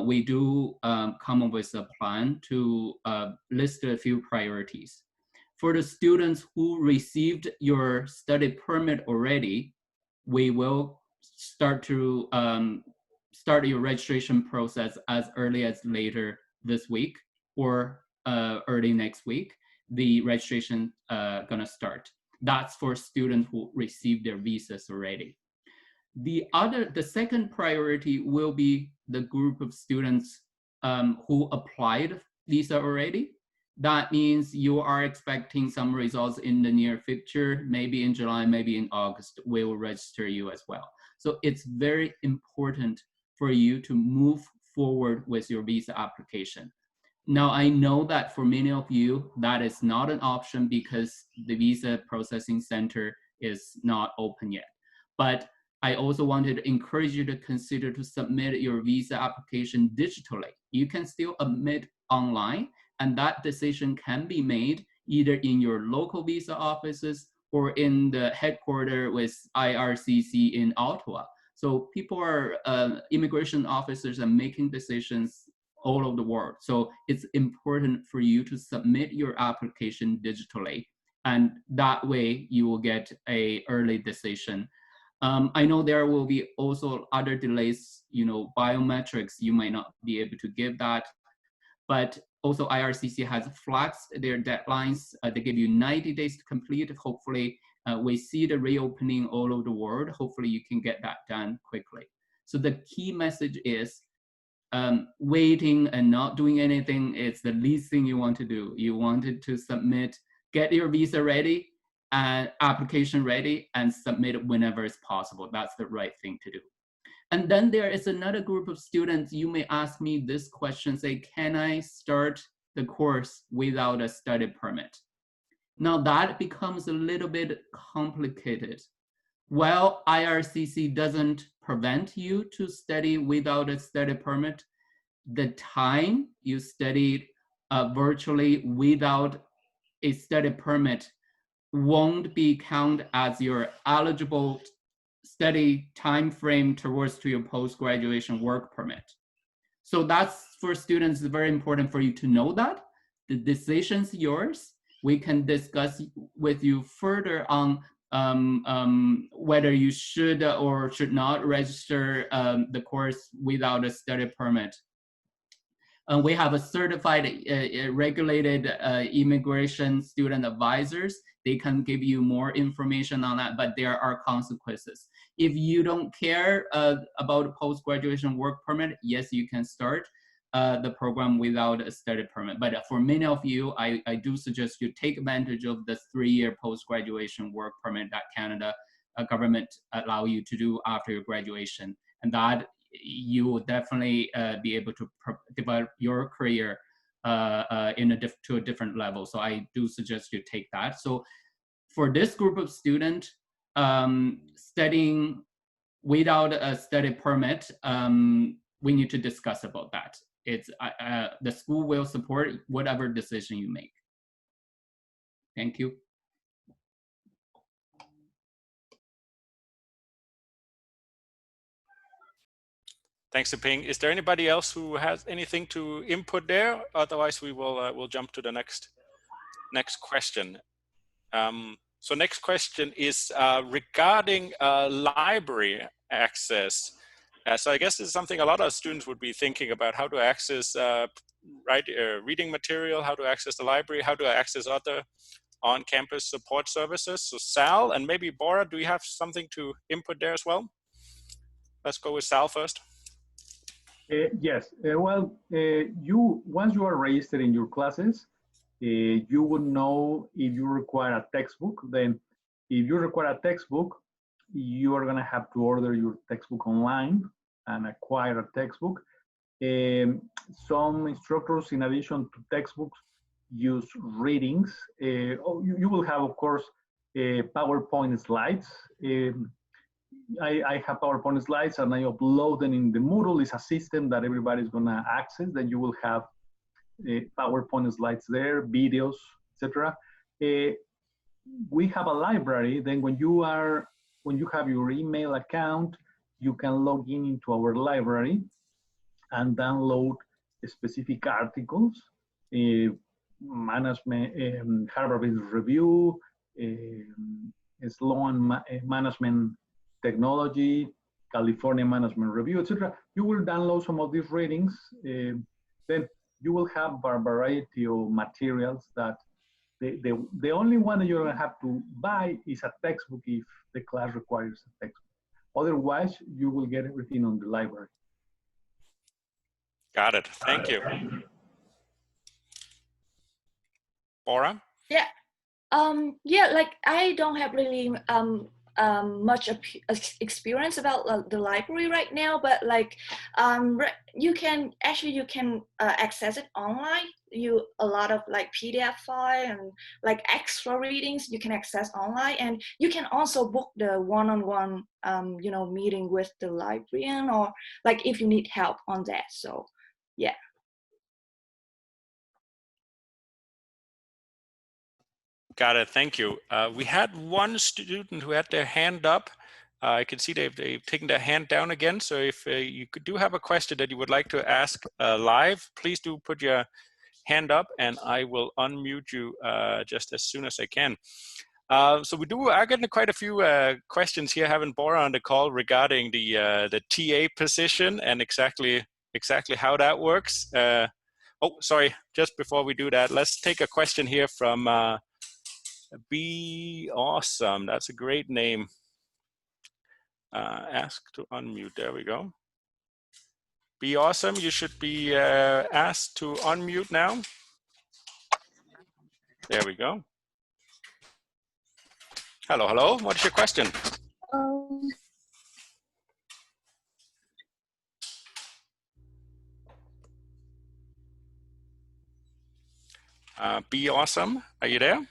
we do come up with a plan to list a few priorities. For the students who received your study permit already, we will start to start your registration process as early as later this week or early next week. The registration gonna start. That's for students who received their visas already. The second priority will be the group of students who applied visa already. That means you are expecting some results in the near future, maybe in July, maybe in August, we will register you as well. So it's very important for you to move forward with your visa application. Now, I know that for many of you, that is not an option because the visa processing center is not open yet. But I also wanted to encourage you to consider to submit your visa application digitally. You can still submit online, and that decision can be made either in your local visa offices or in the headquarters with IRCC in Ottawa. So people are, immigration officers are making decisions all over the world. So it's important for you to submit your application digitally. And that way you will get an early decision. I know there will be also other delays, you know, biometrics, you might not be able to give that. But also IRCC has flexed their deadlines. They give you 90 days to complete. Hopefully We see the reopening all over the world. Hopefully you can get that done quickly. So the key message is waiting and not doing anything is the least thing you want to do. You wanted to submit, get your visa ready, and application ready, and submit it whenever it's possible. That's the right thing to do. And then there is another group of students, you may ask me this question, say, can I start the course without a study permit? Now that becomes a little bit complicated. While IRCC doesn't prevent you to study without a study permit, the time you studied virtually without a study permit won't be counted as your eligible study time frame towards to your post-graduation work permit. So that's, for students, it's very important for you to know that. The decision's yours. We can discuss with you further on whether you should or should not register the course without a study permit. We have a certified regulated immigration student advisors. They can give you more information on that, but there are consequences. If you don't care about a post-graduation work permit, yes, you can start the program without a study permit. But for many of you, I do suggest you take advantage of the 3-year post-graduation work permit that Canada government allow you to do after your graduation. And that you will definitely be able to develop your career to a different level. So I do suggest you take that. So for this group of students, studying without a study permit, we need to discuss about that. It's the school will support whatever decision you make. Thank you. Thanks, Ping. Is there anybody else who has anything to input there? Otherwise, we will we'll jump to the next question. So next question is regarding library access. So I guess this is something a lot of students would be thinking about: how to access reading material, how to access the library, how to access other on-campus support services. So Sal and maybe Bora, do you have something to input there as well? Let's go with Sal first. Yes. Well, once you are registered in your classes, you would know if you require a textbook. Then if you require a textbook, you are going to have to order your textbook online and acquire a textbook. Some instructors, in addition to textbooks, use readings. You will have, of course, PowerPoint slides. I have PowerPoint slides and I upload them in the Moodle. It's a system that everybody's going to access. Then you will have PowerPoint slides there, videos, etc. We have a library. Then when you have your email account, you can log into our library and download specific articles, management, Harvard Business Review, Sloan Management Technology, California Management Review, etc. You will download some of these readings. Then you will have a variety of materials that the only one that you're going to have to buy is a textbook if the class requires a textbook. Otherwise, you will get everything on the library. Got it. Thank you. Bora? Yeah. Yeah, like I don't have really much experience about the library right now, but like you can access it online. A lot of like PDF file and like extra readings you can access online, and you can also book the one-on-one meeting with the librarian, or like if you need help on that. So yeah. Got it. Thank you. We had one student who had their hand up. I can see they've taken their hand down again. So if you do have a question that you would like to ask live, please do put your hand up and I will unmute you just as soon as I can. So we are getting quite a few questions here, having Bora on the call regarding the TA position and exactly how that works. Oh, sorry, just before we do that, let's take a question here from Be awesome. That's a great name. Ask to unmute. There we go. Be awesome. You should be asked to unmute now. There we go. Hello, hello. What's your question? Be awesome. Are you there?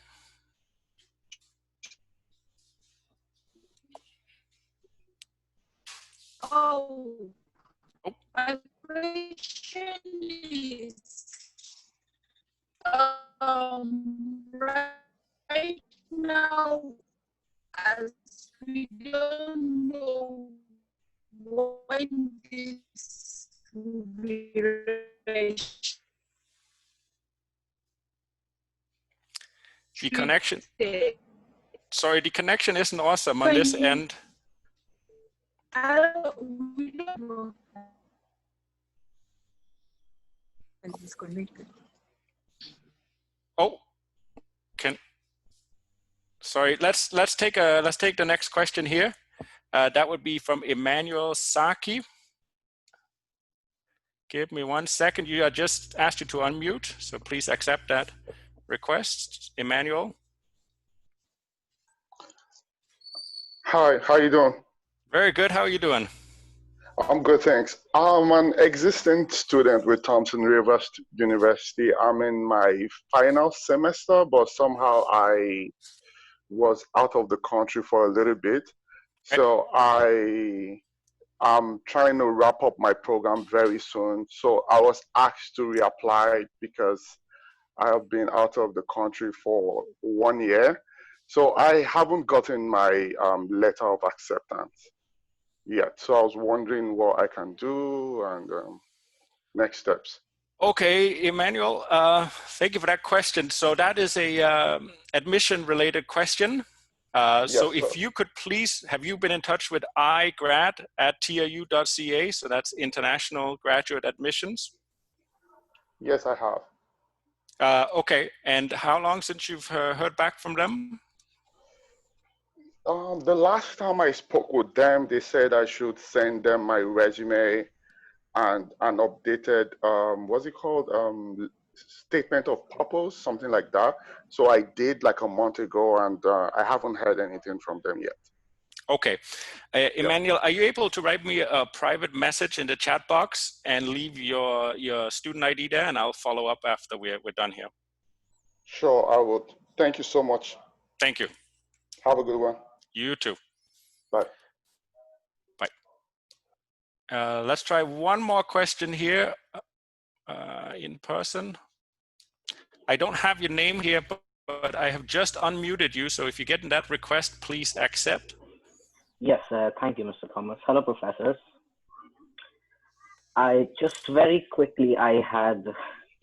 Oh, my question is, right now, as we don't know when this will be reached. The connection. Sorry, the connection isn't awesome on this end. We don't know. Oh, sorry. Let's take the next question here. That would be from Emmanuel Saki. Give me 1 second. I just asked you to unmute, so please accept that request, Emmanuel. Hi, how you doing? Very good. How are you doing? I'm good, thanks. I'm an existing student with Thompson Rivers University. I'm in my final semester, but somehow I was out of the country for a little bit. So I'm trying to wrap up my program very soon. So I was asked to reapply because I have been out of the country for 1 year. So I haven't gotten my letter of acceptance yet. So I was wondering what I can do and next steps. Okay, Emmanuel, thank you for that question. So that is a admission-related question. So Yes, if you could please, have you been in touch with igrad@tiu.ca? So that's International Graduate Admissions. Yes, I have. Okay, and how long since you've heard back from them? The last time I spoke with them, they said I should send them my resume and an updated, what's it called? Statement of purpose, something like that. So I did like a month ago, and I haven't heard anything from them yet. Okay. Emmanuel, are you able to write me a private message in the chat box and leave your student ID there, and I'll follow up after we're done here. Sure, I would. Thank you so much. Thank you. Have a good one. You too. Bye. Bye. Let's try one more question here in person. I don't have your name here, but I have just unmuted you. So if you get in that request, please accept. Yes, thank you, Mr. Thomas. Hello, professors. I just very quickly, I had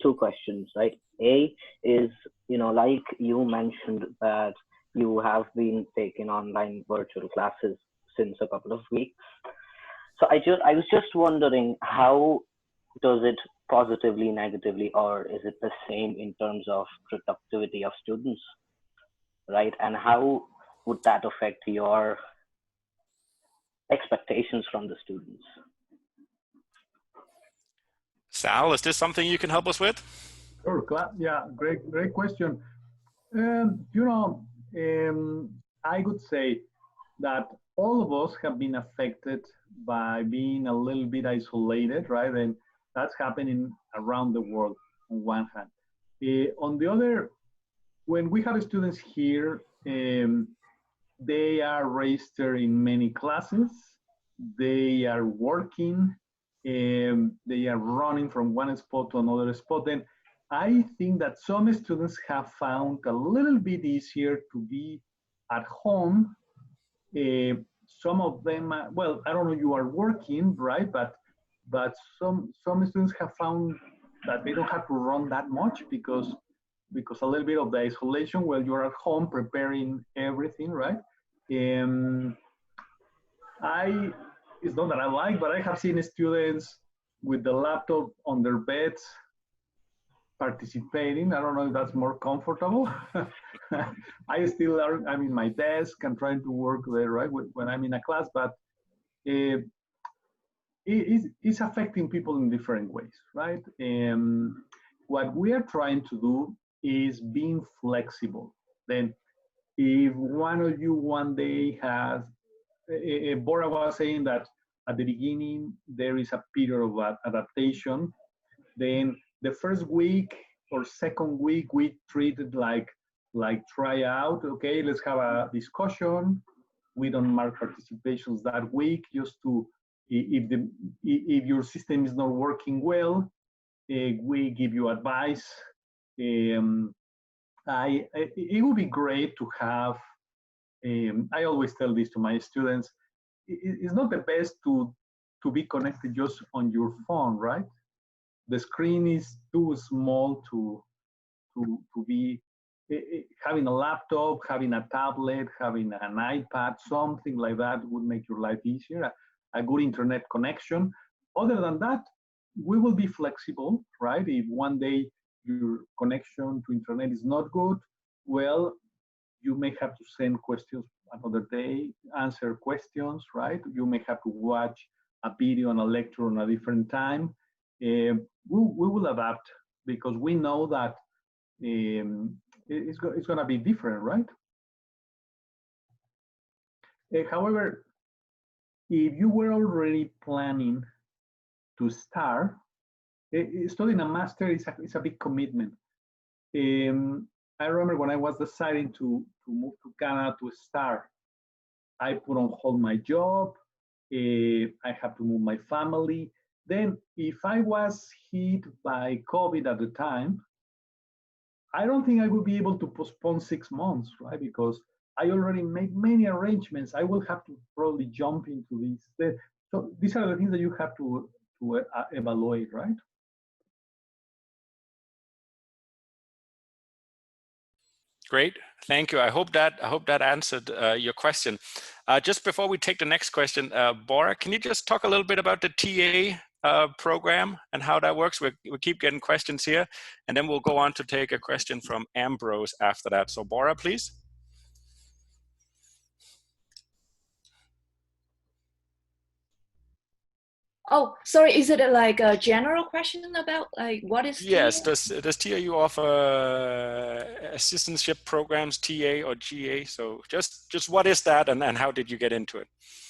2 questions, right? A is, like you mentioned that you have been taking online virtual classes since a couple of weeks. So I was just wondering, how does it positively, negatively, or is it the same in terms of productivity of students, right? And how would that affect your expectations from the students? Sal, is this something you can help us with? Sure, yeah, great question. I would say that all of us have been affected by being a little bit isolated, right? And that's happening around the world on one hand. On the other, when we have students here, they are registered in many classes, they are working, they are running from one spot to another spot. And I think that some students have found a little bit easier to be at home. Some of them, well, I don't know, you are working, right? But some students have found that they don't have to run that much because a little bit of the isolation while you're at home preparing everything, right? It's not that I like, but I have seen students with the laptop on their beds participating. I don't know if that's more comfortable. I'm in my desk and trying to work there, right, when I'm in a class, but it's affecting people in different ways, right? What we are trying to do is being flexible. Then if one of you one day has, Bora was saying that at the beginning, there is a period of adaptation. Then the first week or second week, we treated like try out. Okay, let's have a discussion. We don't mark participations that week, just to, if your system is not working well, we give you advice. It would be great to have, I always tell this to my students, it's not the best to be connected just on your phone, right? The screen is too small to be, having a laptop, having a tablet, having an iPad, something like that would make your life easier, a good internet connection. Other than that, we will be flexible, right? If one day your connection to internet is not good, well, you may have to send questions another day, answer questions, right? You may have to watch a video and a lecture on a different time. We will adapt, because we know that it's going to be different, right? However, if you were already planning to start, studying a master is a big commitment. I remember when I was deciding to move to Canada to start, I put on hold my job. I had to move my family. Then if I was hit by COVID at the time, I don't think I would be able to postpone 6 months, right? Because I already made many arrangements. I will have to probably jump into this. So these are the things that you have to evaluate, right? Great, thank you. I hope that answered your question. Just before we take the next question, Bora, can you just talk a little bit about the TA program and how that works? We keep getting questions here, and then we'll go on to take a question from Ambrose after that. So Bora, please. Oh, sorry, is it like a general question about like what is TA? Yes, does TAU offer assistantship programs, TA or GA? So just what is that, and how did you get into it?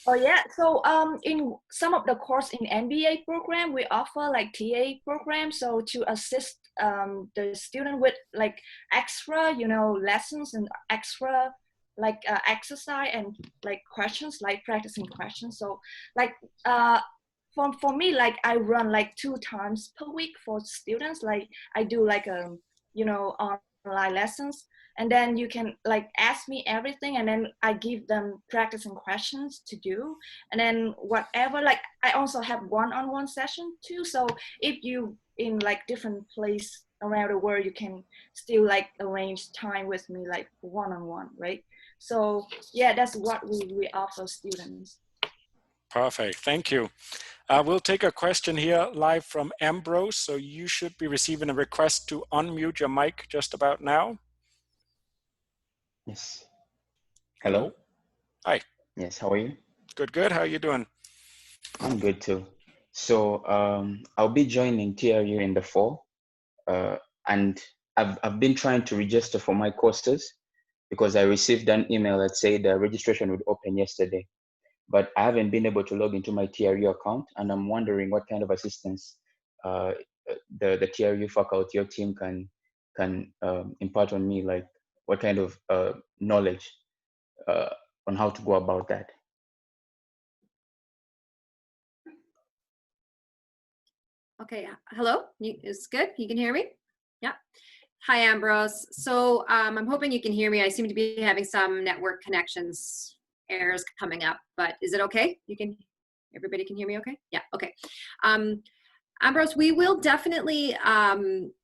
Oh yeah, so in some of the course in MBA program, we offer like TA program, so to assist the student with like extra, lessons and extra like exercise and like questions, like practicing questions. So like for me, like I run like 2 times per week for students. Like I do like online lessons, and then you can like ask me everything, and then I give them practicing questions to do, and then whatever. Like I also have one-on-one session too. So if you in like different place around the world, you can still like arrange time with me like one-on-one, right? So yeah, that's what we offer students. Perfect, thank you. We'll take a question here live from Ambrose. So you should be receiving a request to unmute your mic just about now. Yes. Hello. Hi. Yes, how are you? Good, good. How are you doing? I'm good too. So I'll be joining TRU in the fall, and I've been trying to register for my courses because I received an email that said the registration would open yesterday, but I haven't been able to log into my TRU account, and I'm wondering what kind of assistance the TRU faculty or team can impart on me, like what kind of knowledge on how to go about that. Okay, hello, it's good, you can hear me? Yeah. Hi, Ambrose. So I'm hoping you can hear me. I seem to be having some network connections errors coming up, but is it okay? Everybody can hear me okay? Yeah, okay. Ambrose, we will definitely,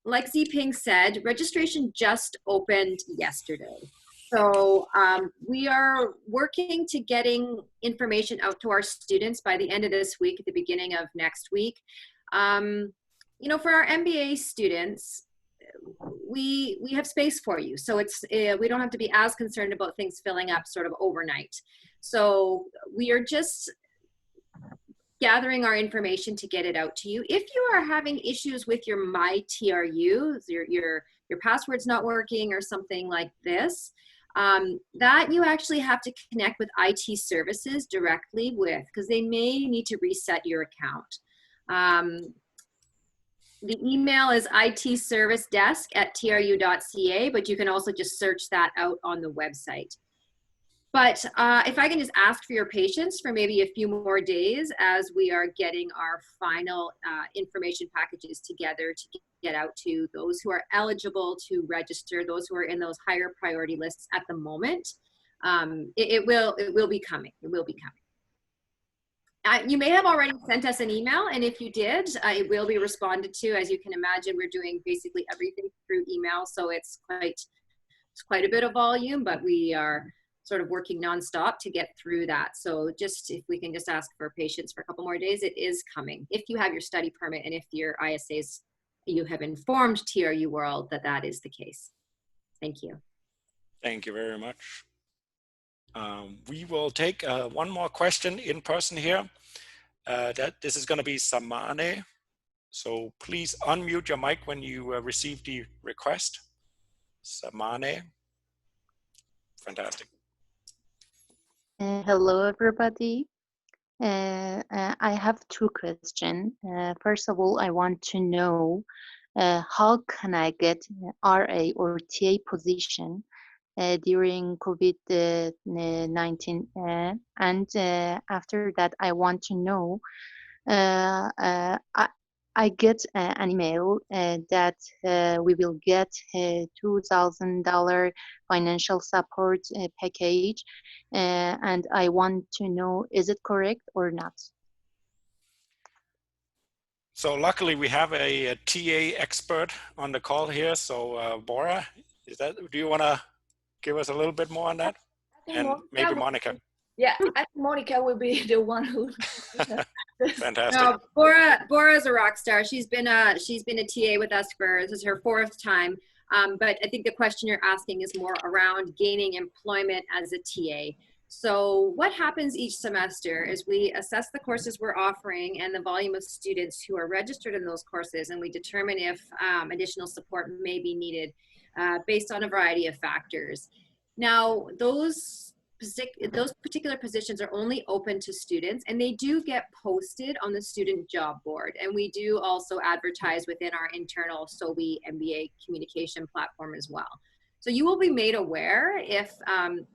like Ziping said, registration just opened yesterday. So we are working to getting information out to our students by the end of this week, at the beginning of next week. For our MBA students, we have space for you. So it's we don't have to be as concerned about things filling up sort of overnight. So we are just gathering our information to get it out to you. If you are having issues with your MyTRU, your password's not working or something like this, that you actually have to connect with IT services directly with, because they may need to reset your account. The email is itservicedesk@tru.ca, but you can also just search that out on the website. But if I can just ask for your patience for maybe a few more days as we are getting our final information packages together to get out to those who are eligible to register, those who are in those higher priority lists at the moment. It will be coming. It will be coming. You may have already sent us an email, and if you did, it will be responded to. As you can imagine, we're doing basically everything through email, so it's quite a bit of volume, but we are sort of working nonstop to get through that. So just if we can just ask for patience for a couple more days, it is coming. If you have your study permit and if your ISAs, you have informed TRU World that that is the case. Thank you. Thank you very much. We will take one more question in person here. This is going to be Samane. So please unmute your mic when you receive the request. Samane. Fantastic. Hello, everybody. I have two questions. First of all, I want to know how can I get RA or TA position during COVID-19? And after that, I want to know, I get an email that we will get a $2,000 financial support package, and I want to know, is it correct or not? So luckily we have a TA expert on the call here. So Bora, do you want to give us a little bit more on that? And maybe Monica. Yeah, I think Monica will be the one who. Fantastic. No, Bora is a rock star. She's been a TA with us this is her 4th time. But I think the question you're asking is more around gaining employment as a TA. So what happens each semester is we assess the courses we're offering and the volume of students who are registered in those courses, and we determine if additional support may be needed based on a variety of factors. Now, those particular positions are only open to students, and they do get posted on the student job board. And we do also advertise within our internal SOBI MBA communication platform as well. So you will be made aware if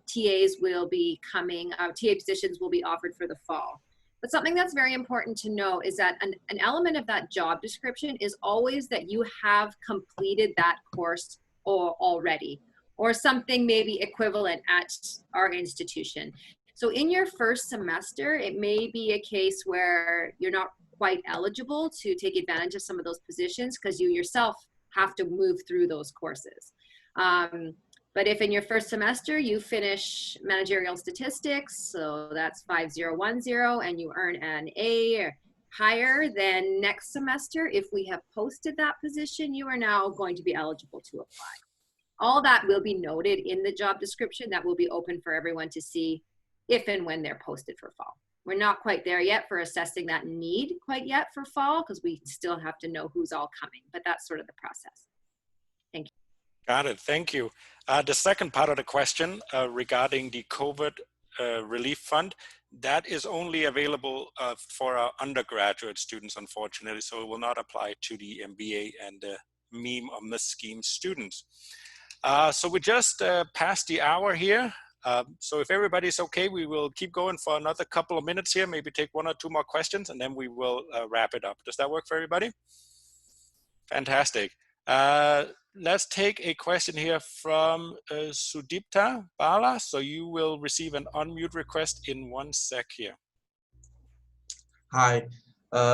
TAs will be coming, TA positions will be offered for the fall. But something that's very important to know is that an element of that job description is always that you have completed that course already, or something maybe equivalent at our institution. So in your first semester, it may be a case where you're not quite eligible to take advantage of some of those positions because you yourself have to move through those courses. But if in your first semester you finish managerial statistics, so that's 5010, and you earn an A or higher, then next semester, if we have posted that position, you are now going to be eligible to apply. All that will be noted in the job description that will be open for everyone to see if and when they're posted for fall. We're not quite there yet for assessing that need quite yet for fall because we still have to know who's all coming, but that's sort of the process. Thank you. Got it. Thank you. The second part of the question regarding the COVID relief fund, that is only available for our undergraduate students, unfortunately, so it will not apply to the MBA and the MEEM or MScEEM students. So we just passed the hour here. So if everybody's okay, we will keep going for another couple of minutes here, maybe take 1 or 2 more questions, and then we will wrap it up. Does that work for everybody? Fantastic. Let's take a question here from Sudipta Bala. So you will receive an unmute request in 1 sec here. Hi.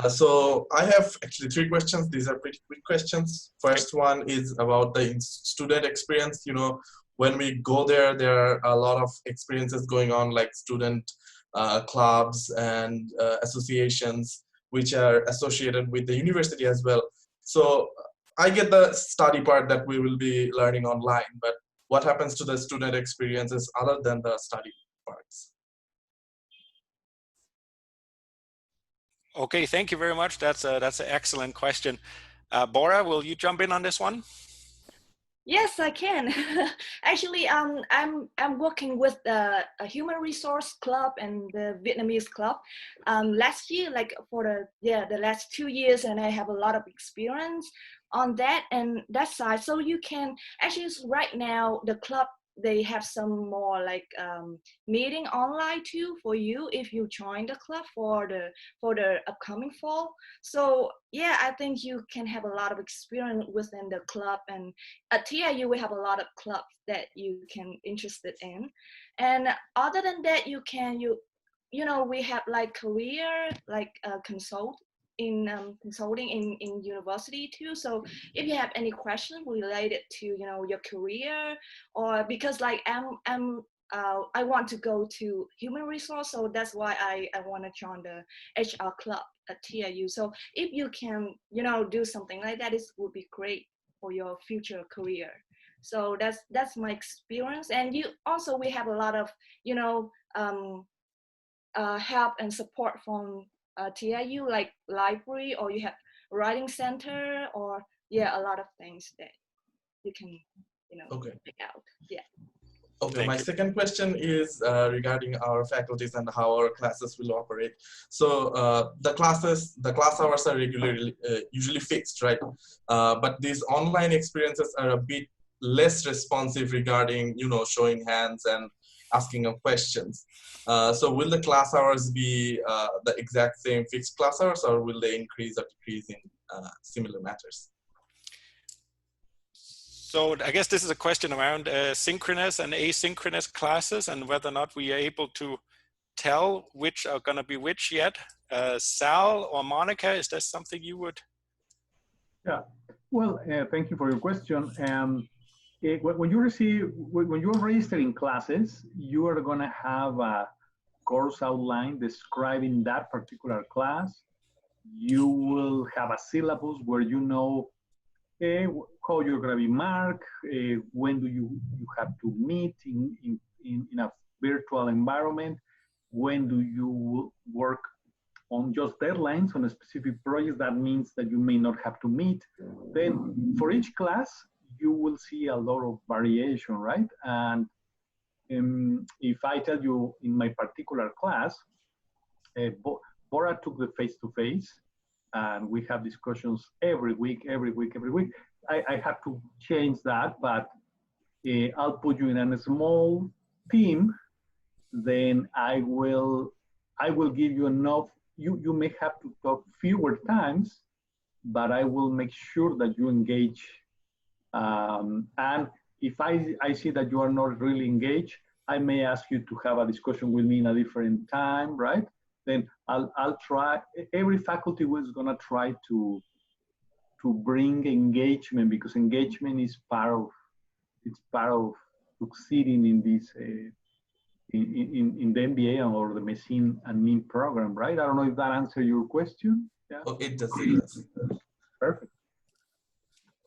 So I have actually 3 questions. These are pretty quick questions. First one is about the student experience. You know, when we go there, there are a lot of experiences going on, like student clubs and associations, which are associated with the university as well. So I get the study part that we will be learning online, but what happens to the student experiences other than the study parts? Okay, thank you very much. That's an excellent question. Bora, will you jump in on this one? Yes, I can. Actually, I'm working with a human resource club and the Vietnamese club. Last year, like for the last 2 years, and I have a lot of experience on that and that side. So you can actually right now the club, they have some more like meeting online too for you if you join the club for the upcoming fall. So yeah, I think you can have a lot of experience within the club, and at TIU we have a lot of clubs that you can interested in. And other than that, you know we have like career like consulting in university too. So if you have any questions related to your career, or because like I want to go to human resource, so that's why I want to join the HR club at TIU. So if you can do something like that, it would be great for your future career. So that's my experience. And we have a lot of help and support from TIU, like library, or you have writing center, or a lot of things that you can Okay. check out. Yeah. Okay, my second question is regarding our faculties and how our classes will operate. So the class hours are usually fixed, right? But these online experiences are a bit less responsive regarding, showing hands and asking of questions. So will the class hours be the exact same fixed class hours, or will they increase or decrease in similar matters? So I guess this is a question around synchronous and asynchronous classes and whether or not we are able to tell which are going to be which yet. Sal or Monica, is that something you would? Yeah, well, thank you for your question. When you're registering classes, you are going to have a course outline describing that particular class. You will have a syllabus where you know how you're going to be marked, when do you have to meet in a virtual environment, when do you work on just deadlines on a specific project. That means that you may not have to meet. Then for each class, you will see a lot of variation, right? And if I tell you in my particular class, Bora took the face-to-face, and we have discussions every week. I have to change that, but I'll put you in a small team. Then I will give you enough. You may have to talk fewer times, but I will make sure that you engage. And if I see that you are not really engaged, I may ask you to have a discussion with me in a different time, right? Then I'll try. Every faculty was gonna try to bring engagement, because engagement is part of succeeding in this in the MBA or the MEEM and MScEEM program, right? I don't know if that answers your question. Yeah. Oh, it does. Perfect.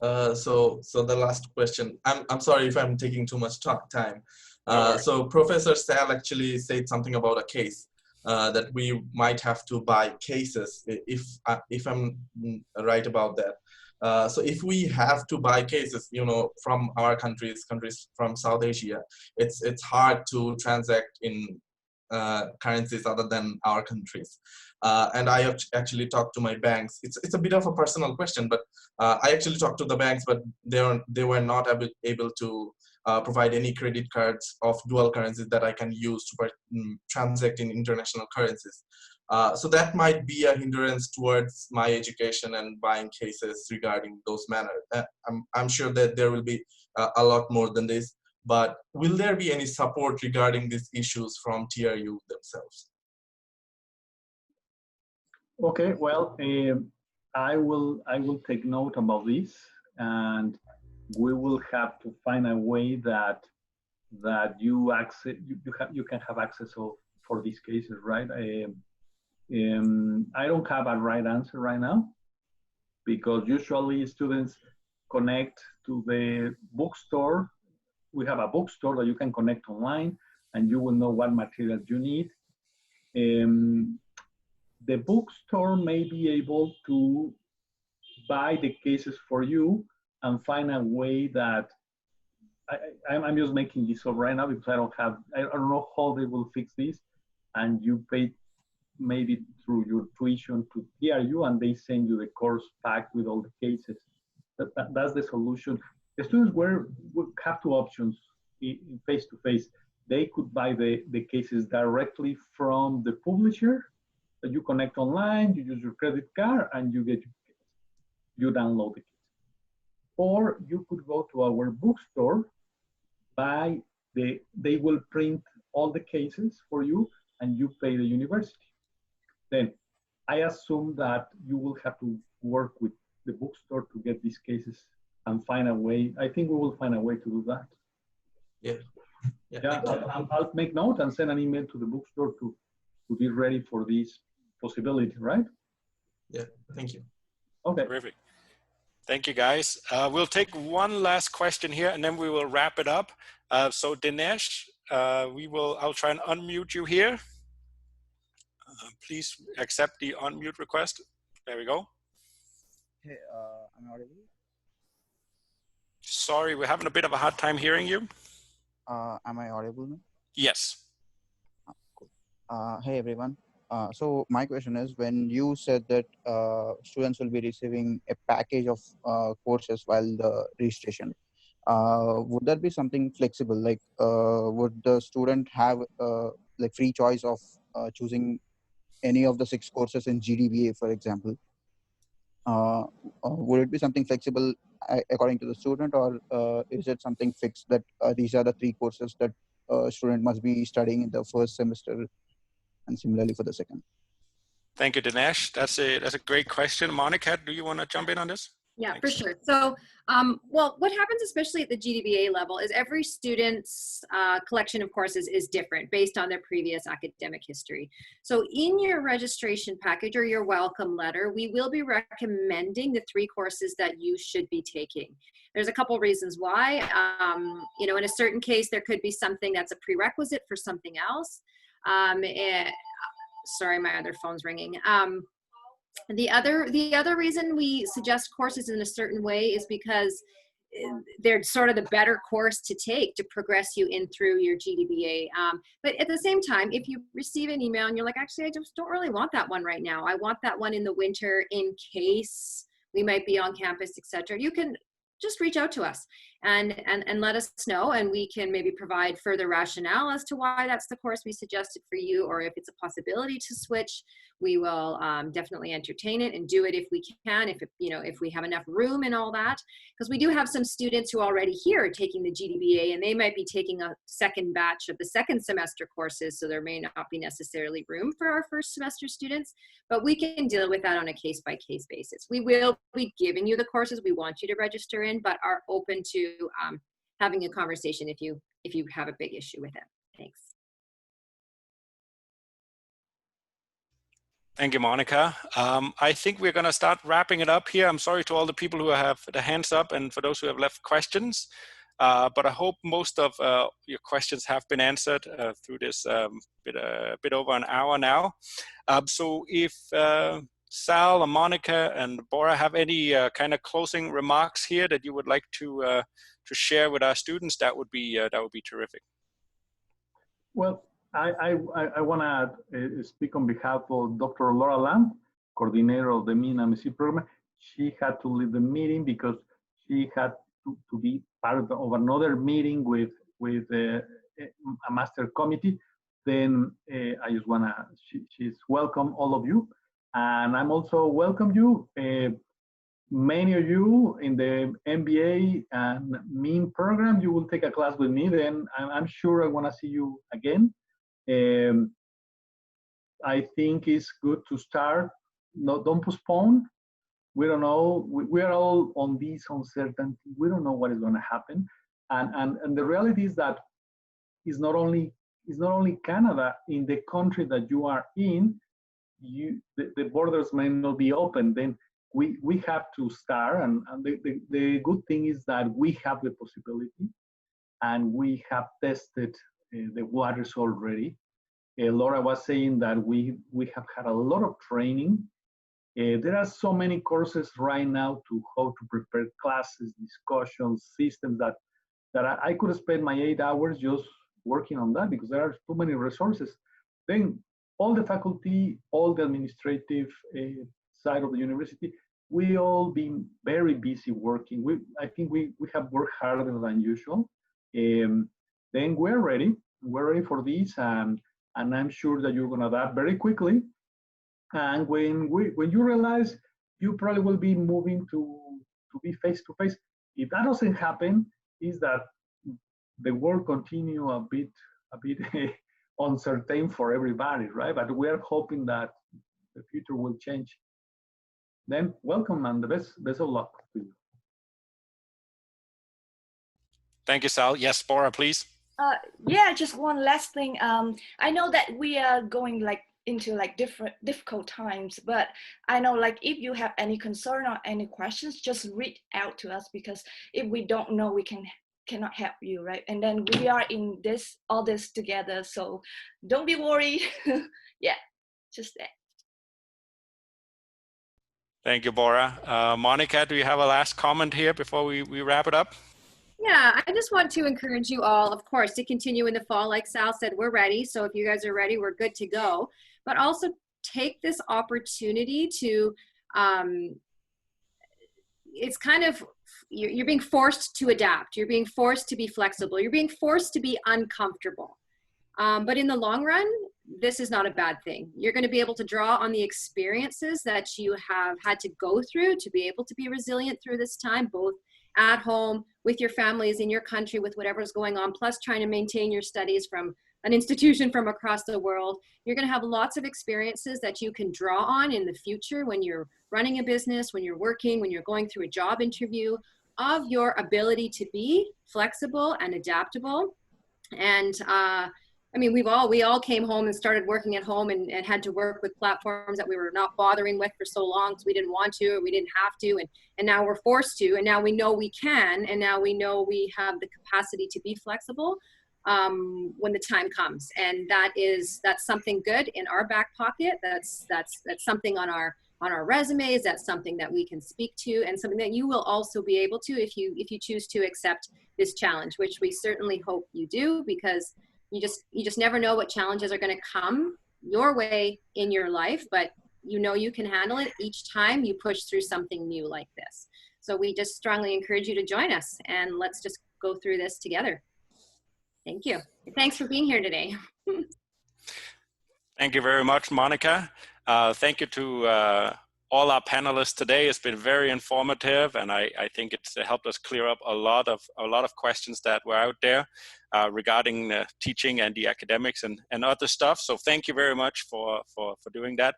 So the last question. I'm sorry if I'm taking too much time. No So Professor Sal actually said something about a case. That we might have to buy cases, if I'm right about that. So if we have to buy cases, from our countries from South Asia, it's hard to transact in currencies other than our countries. And I have actually talked to my banks. It's a bit of a personal question, but I actually talked to the banks, but they were not able to provide any credit cards of dual currencies that I can use to transact in international currencies. So that might be a hindrance towards my education and buying cases regarding those matters. I'm sure that there will be a lot more than this, but will there be any support regarding these issues from TRU themselves? Okay, well, I will take note about this, and we will have to find a way that you can have access for these cases, right? I don't have a right answer right now, because usually students connect to the bookstore. We have a bookstore that you can connect online, and you will know what material you need. The bookstore may be able to buy the cases for you and find a way that I'm just making this up right now because I don't know how they will fix this, and you pay maybe through your tuition to TRU and they send you the course packed with all the cases. That's the solution. The students would have two options face to face. They could buy the cases directly from the publisher. That you connect online, you use your credit card, and you get you download the case. Or you could go to our bookstore, they will print all the cases for you, and you pay the university. Then I assume that you will have to work with the bookstore to get these cases and find a way. I think we will find a way to do that. Yeah, I'll make note and send an email to the bookstore to be ready for this possibility, right? Yeah, thank you. Okay. Terrific. Thank you, guys. We'll take one last question here, and then we will wrap it up. So Dinesh, I'll try and unmute you here. Please accept the unmute request. There we go. Hey, am I audible? Sorry, we're having a bit of a hard time hearing you. Am I audible now? Yes. Cool. Hey, everyone. So my question is, when you said that students will be receiving a package of courses while the registration, would that be something flexible? Like, would the student have like free choice of choosing any of the 6 courses in GDBA, for example? Would it be something flexible according to the student, or is it something fixed that these are the 3 courses that student must be studying in the first semester, and similarly for the second? Thank you, Dinesh. That's a great question. Monica, do you want to jump in on this? Yeah, Thanks. for sure. So, well, what happens, especially at the GDBA level, is every student's collection of courses is different based on their previous academic history. So in your registration package or your welcome letter, we will be recommending the 3 courses that you should be taking. There's a couple reasons why. You know, in a certain case, there could be something that's a prerequisite for something else. Sorry, my other phone's ringing. The other reason we suggest courses in a certain way is because they're sort of the better course to take to progress you in through your GDBA. But at the same time, if you receive an email and you're like, actually, I just don't really want that one right now. I want that one in the winter in case we might be on campus, etc. You can just reach out to us and let us know, and we can maybe provide further rationale as to why that's the course we suggested for you, or if it's a possibility to switch. We will definitely entertain it and do it if we can, if we have enough room and all that, because we do have some students who already here are taking the GDBA, and they might be taking a second batch of the second semester courses, so there may not be necessarily room for our first semester students, but we can deal with that on a case-by-case basis. We will be giving you the courses we want you to register in, but are open to having a conversation if you have a big issue with it. Thanks. Thank you, Monica. I think we're going to start wrapping it up here. I'm sorry to all the people who have the hands up and for those who have left questions, but I hope most of your questions have been answered through this bit over an hour now. So if Sal and Monica and Bora have any kind of closing remarks here that you would like to share with our students, that would be terrific. Well, I want to speak on behalf of Dr. Laura Lamb, coordinator of the MEEM and MScEEM program. She had to leave the meeting because she had to be part of another meeting with a master committee. Then I just want to, she's welcome all of you. And I'm also welcome you. Many of you in the MBA and MEEM program, you will take a class with me. Then I'm sure I want to see you again. I think it's good to start. No, don't postpone. We don't know. We are all on this uncertainty. We don't know what is going to happen. And the reality is that it's not only Canada. In the country that you are in, the borders may not be open. Then we have to start, and the good thing is that we have the possibility, and we have tested the waters already. Laura was saying that we have had a lot of training. There are so many courses right now to how to prepare classes, discussions, systems that I could spend my 8 hours just working on that because there are too many resources. Then all the faculty, all the administrative side of the university, we all been very busy working. I think we have worked harder than usual. Then we're ready for this, and I'm sure that you're gonna adapt very quickly. And when you realize you probably will be moving to be face to face, if that doesn't happen, is that the world continue a bit uncertain for everybody, right? But we are hoping that the future will change. Then welcome and the best of luck to you. Thank you, Sal. Yes, Bora, please. Yeah, just one last thing. I know that we are going like into like difficult times, but I know like if you have any concern or any questions, just reach out to us, because if we don't know, we cannot help you, right? And then we are in all this together, so don't be worried. Yeah, just that. Thank you, Bora. Monica, do you have a last comment here before we wrap it up? Yeah, I just want to encourage you all, of course, to continue in the fall. Like Sal said, we're ready. So if you guys are ready, we're good to go. But also take this opportunity to, it's kind of, you're being forced to adapt. You're being forced to be flexible. You're being forced to be uncomfortable. But in the long run, this is not a bad thing. You're going to be able to draw on the experiences that you have had to go through to be able to be resilient through this time, both at home, with your families, in your country, with whatever's going on, plus trying to maintain your studies from an institution from across the world. You're going to have lots of experiences that you can draw on in the future when you're running a business, when you're working, when you're going through a job interview, of your ability to be flexible and adaptable. And I mean, we all came home and started working at home and had to work with platforms that we were not bothering with for so long because we didn't want to, or we didn't have to, and now we're forced to, and now we know we can, and now we know we have the capacity to be flexible when the time comes. And that's something good in our back pocket. That's something on our resumes. That's something that we can speak to, and something that you will also be able to if you choose to accept this challenge, which we certainly hope you do, because you just never know what challenges are going to come your way in your life, but you know you can handle it each time you push through something new like this. So we just strongly encourage you to join us, and let's just go through this together. Thank you. Thanks for being here today. Thank you very much, Monica. Thank you to all our panelists today. It's been very informative, and I think it's helped us clear up a lot of questions that were out there regarding teaching and the academics and other stuff. So thank you very much for doing that.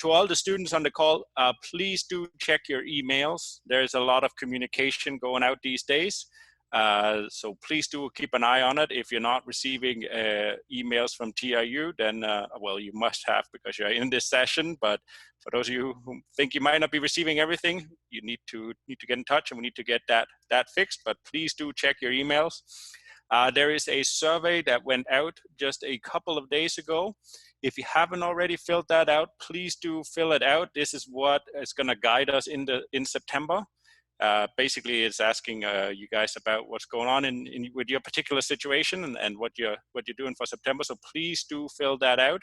To all the students on the call, please do check your emails. There's a lot of communication going out these days. So please do keep an eye on it. If you're not receiving emails from TRU, then well, you must have, because you're in this session. But for those of you who think you might not be receiving everything, you need to get in touch, and we need to get that fixed. But please do check your emails. There is a survey that went out just a couple of days ago. If you haven't already filled that out, please do fill it out. This is what is going to guide us in September. Basically, it's asking you guys about what's going on with your particular situation and what you're doing for September. So please do fill that out.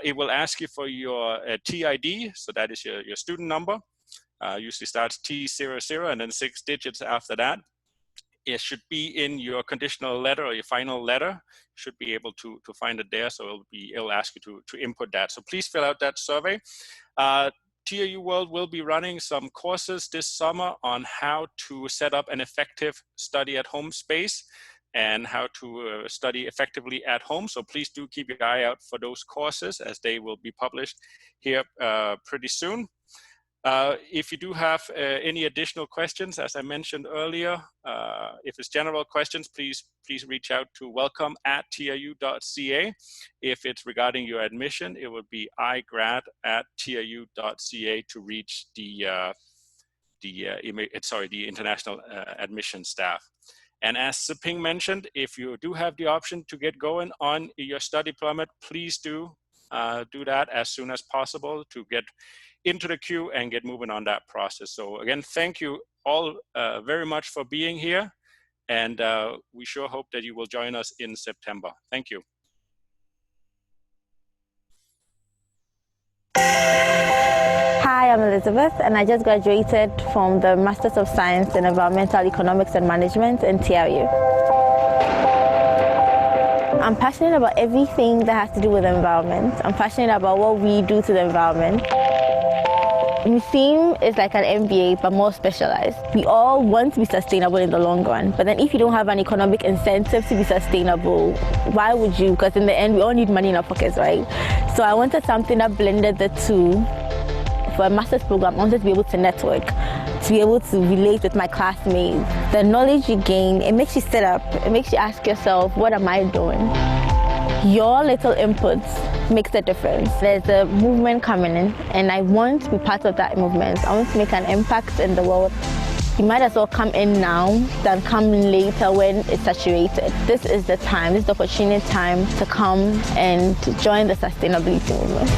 It will ask you for your TID, so that is your student number. Usually starts T00 and then 6 digits after that. It should be in your conditional letter or your final letter. You should be able to find it there. So it'll ask you to input that. So please fill out that survey. TRU World will be running some courses this summer on how to set up an effective study at home space and how to study effectively at home. So please do keep your eye out for those courses, as they will be published here pretty soon. If you do have any additional questions, as I mentioned earlier, if it's general questions, please reach out to welcome@tru.ca. If it's regarding your admission, it would be igrad@tru.ca to reach the international admission staff. And as Siping mentioned, if you do have the option to get going on your study permit, please do that as soon as possible to get into the queue and get moving on that process. So again, thank you all very much for being here. And we sure hope that you will join us in September. Thank you. Hi, I'm Elizabeth, and I just graduated from the Masters of Science in Environmental Economics and Management in TRU. I'm passionate about everything that has to do with the environment. I'm passionate about what we do to the environment. MEEM is like an MBA, but more specialized. We all want to be sustainable in the long run, but then if you don't have an economic incentive to be sustainable, why would you? Because in the end, we all need money in our pockets, right? So I wanted something that blended the two. For a master's program, I wanted to be able to network, to be able to relate with my classmates. The knowledge you gain, it makes you sit up, it makes you ask yourself, what am I doing? Your little inputs makes a difference. There's a movement coming in, and I want to be part of that movement. I want to make an impact in the world. You might as well come in now than come in later when it's saturated. This is the time, this is the opportunity time to come and join the sustainability movement.